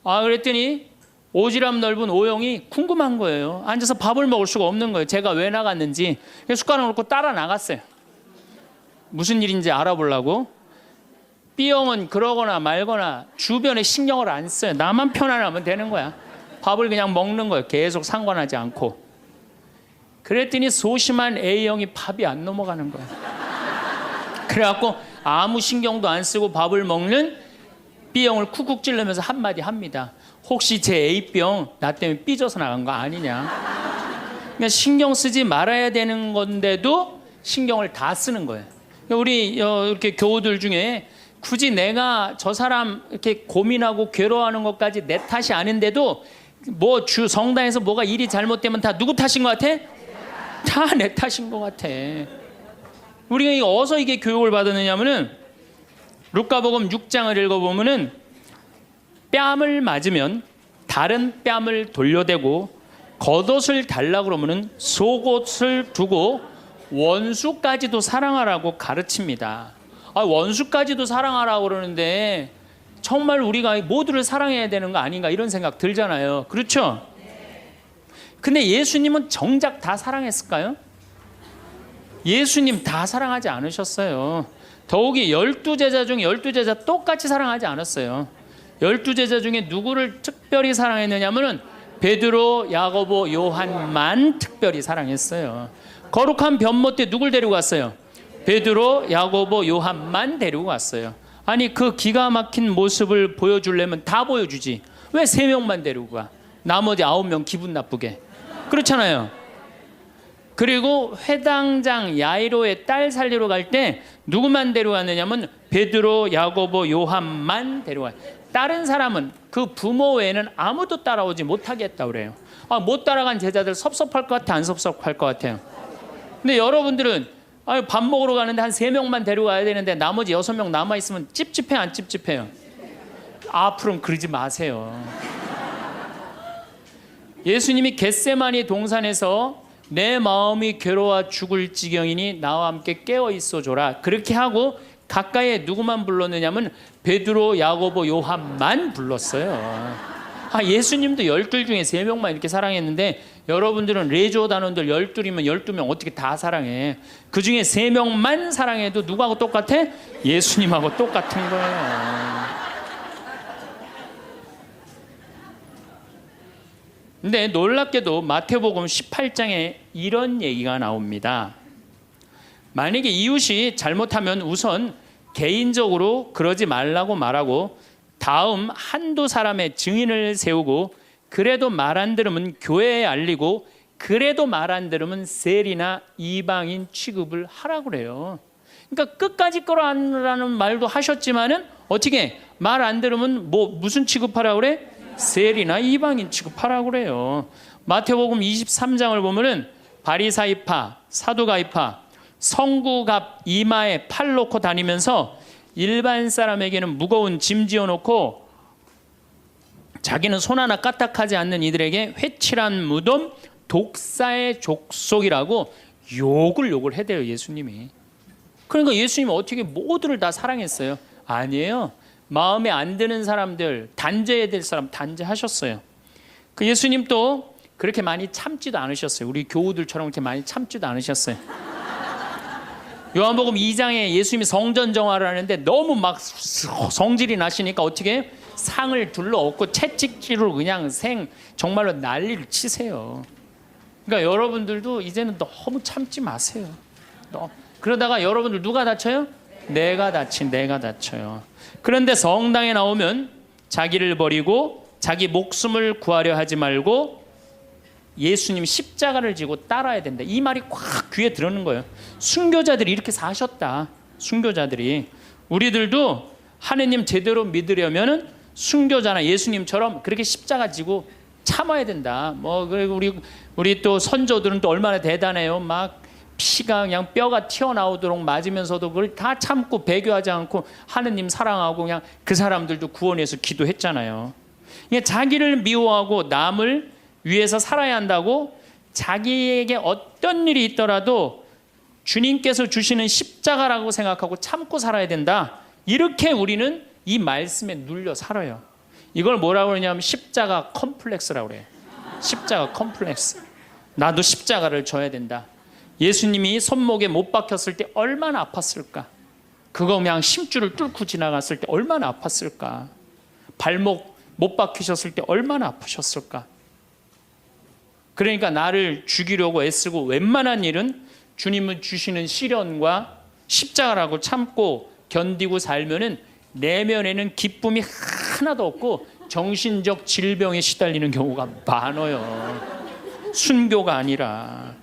그랬더니 오지랖 넓은 O형이 궁금한 거예요. 앉아서 밥을 먹을 수가 없는 거예요. 제가 왜 나갔는지. 숟가락 놓고 따라 나갔어요. 무슨 일인지 알아보려고. B형은 그러거나 말거나 주변에 신경을 안 써요. 나만 편안하면 되는 거야. 밥을 그냥 먹는 거예요. 계속 상관하지 않고. 그랬더니 소심한 A형이 밥이 안 넘어가는 거예요. 그래갖고 아무 신경도 안 쓰고 밥을 먹는 B형을 쿡쿡 찌르면서 한마디 합니다. 혹시 제 A병 나 때문에 삐져서 나간 거 아니냐. 그러니까 신경 쓰지 말아야 되는 건데도 신경을 다 쓰는 거예요. 우리 이렇게 교우들 중에 굳이 내가 저 사람 이렇게 고민하고 괴로워하는 것까지 내 탓이 아닌데도 성당에서 뭐가 일이 잘못되면 다 누구 탓인 것 같아? 다 내 탓인 것 같아. 우리가 어디서 이게 교육을 받았느냐면은 루카복음 6장을 읽어보면은 뺨을 맞으면 다른 뺨을 돌려대고 겉옷을 달라 그러면은 속옷을 두고 원수까지도 사랑하라고 가르칩니다. 원수까지도 사랑하라고 그러는데 정말 우리가 모두를 사랑해야 되는 거 아닌가 이런 생각 들잖아요. 그렇죠? 근데 예수님은 정작 다 사랑했을까요? 예수님 다 사랑하지 않으셨어요. 더욱이 12제자 중에 12제자 똑같이 사랑하지 않았어요. 12제자 중에 누구를 특별히 사랑했느냐면은 베드로, 야고보, 요한만 특별히 사랑했어요. 거룩한 변모 때 누굴 데리고 갔어요? 베드로, 야고보, 요한만 데리고 갔어요. 아니 그 기가 막힌 모습을 보여주려면 다 보여주지. 왜 3명만 데리고 가? 나머지 9명 기분 나쁘게. 그렇잖아요. 그리고 회당장 야이로의 딸 살리러 갈 때 누구만 데려갔느냐면 베드로, 야고보, 요한만 데려가요. 다른 사람은 그 부모 외에는 아무도 따라오지 못하게 했다고 그래요. 못 따라간 제자들 섭섭할 것 같아, 안 섭섭할 것 같아요? 근데 여러분들은 밥 먹으러 가는데 한 3명만 데려가야 되는데 나머지 6명 남아있으면 찝찝해, 안 찝찝해요? 앞으로는 그러지 마세요. 예수님이 겟세마니 동산에서 내 마음이 괴로워 죽을 지경이니 나와 함께 깨어 있어 줘라. 그렇게 하고 가까이에 누구만 불렀느냐면 베드로, 야고보, 요한만 불렀어요. 예수님도 12 중에 3명만 이렇게 사랑했는데 여러분들은 레조 단원들 12이면 12명 어떻게 다 사랑해? 그 중에 3명만 사랑해도 누구하고 똑같아? 예수님하고 똑같은 거예요. 근데 놀랍게도 마태복음 18장에 이런 얘기가 나옵니다. 만약에 이웃이 잘못하면 우선 개인적으로 그러지 말라고 말하고 다음 한두 사람의 증인을 세우고 그래도 말 안 들으면 교회에 알리고 그래도 말 안 들으면 세리나 이방인 취급을 하라고 그래요. 그러니까 끝까지 끌어안으라는 말도 하셨지만은 어떻게 말 안 들으면 무슨 취급하라고 그래? 세리나 이방인 취급하라고 그래요. 마태복음 23장을 보면은 바리사이파, 사두가이파, 성구갑 이마에 팔 놓고 다니면서 일반 사람에게는 무거운 짐 지어놓고 자기는 손 하나 까딱하지 않는 이들에게 회칠한 무덤, 독사의 족속이라고 욕을 해대요, 예수님이. 그러니까 예수님은 어떻게 모두를 다 사랑했어요? 아니에요. 마음에 안 드는 사람들, 단죄해야 될 사람 단죄하셨어요. 그 예수님 또 그렇게 많이 참지도 않으셨어요. 우리 교우들처럼 그렇게 많이 참지도 않으셨어요. 요한복음 2장에 예수님이 성전 정화를 하는데 너무 막 성질이 나시니까 어떻게 해요? 상을 둘러엎고 채찍질로 그냥 정말로 난리를 치세요. 그러니까 여러분들도 이제는 너무 참지 마세요. 그러다가 여러분들 누가 다쳐요? 내가 다쳐요. 그런데 성당에 나오면 자기를 버리고 자기 목숨을 구하려 하지 말고 예수님 십자가를 지고 따라야 된다. 이 말이 꽉 귀에 들어오는 거예요. 순교자들이 이렇게 사셨다. 순교자들이. 우리들도 하느님 제대로 믿으려면은 순교자나 예수님처럼 그렇게 십자가 지고 참아야 된다. 그리고 우리 또 선조들은 또 얼마나 대단해요. 막 피가 그냥 뼈가 튀어나오도록 맞으면서도 그걸 다 참고 배교하지 않고 하느님 사랑하고 그냥 그 사람들도 구원해서 기도했잖아요. 자기를 미워하고 남을 위해서 살아야 한다고 자기에게 어떤 일이 있더라도 주님께서 주시는 십자가라고 생각하고 참고 살아야 된다. 이렇게 우리는 이 말씀에 눌려 살아요. 이걸 뭐라고 그러냐면 십자가 컴플렉스라고 그래요. 십자가 컴플렉스. 나도 십자가를 져야 된다. 예수님이 손목에 못 박혔을 때 얼마나 아팠을까? 그거 그냥 심줄을 뚫고 지나갔을 때 얼마나 아팠을까? 발목 못 박히셨을 때 얼마나 아프셨을까? 그러니까 나를 죽이려고 애쓰고 웬만한 일은 주님은 주시는 시련과 십자가라고 참고 견디고 살면은 내면에는 기쁨이 하나도 없고 정신적 질병에 시달리는 경우가 많아요. 순교가 아니라.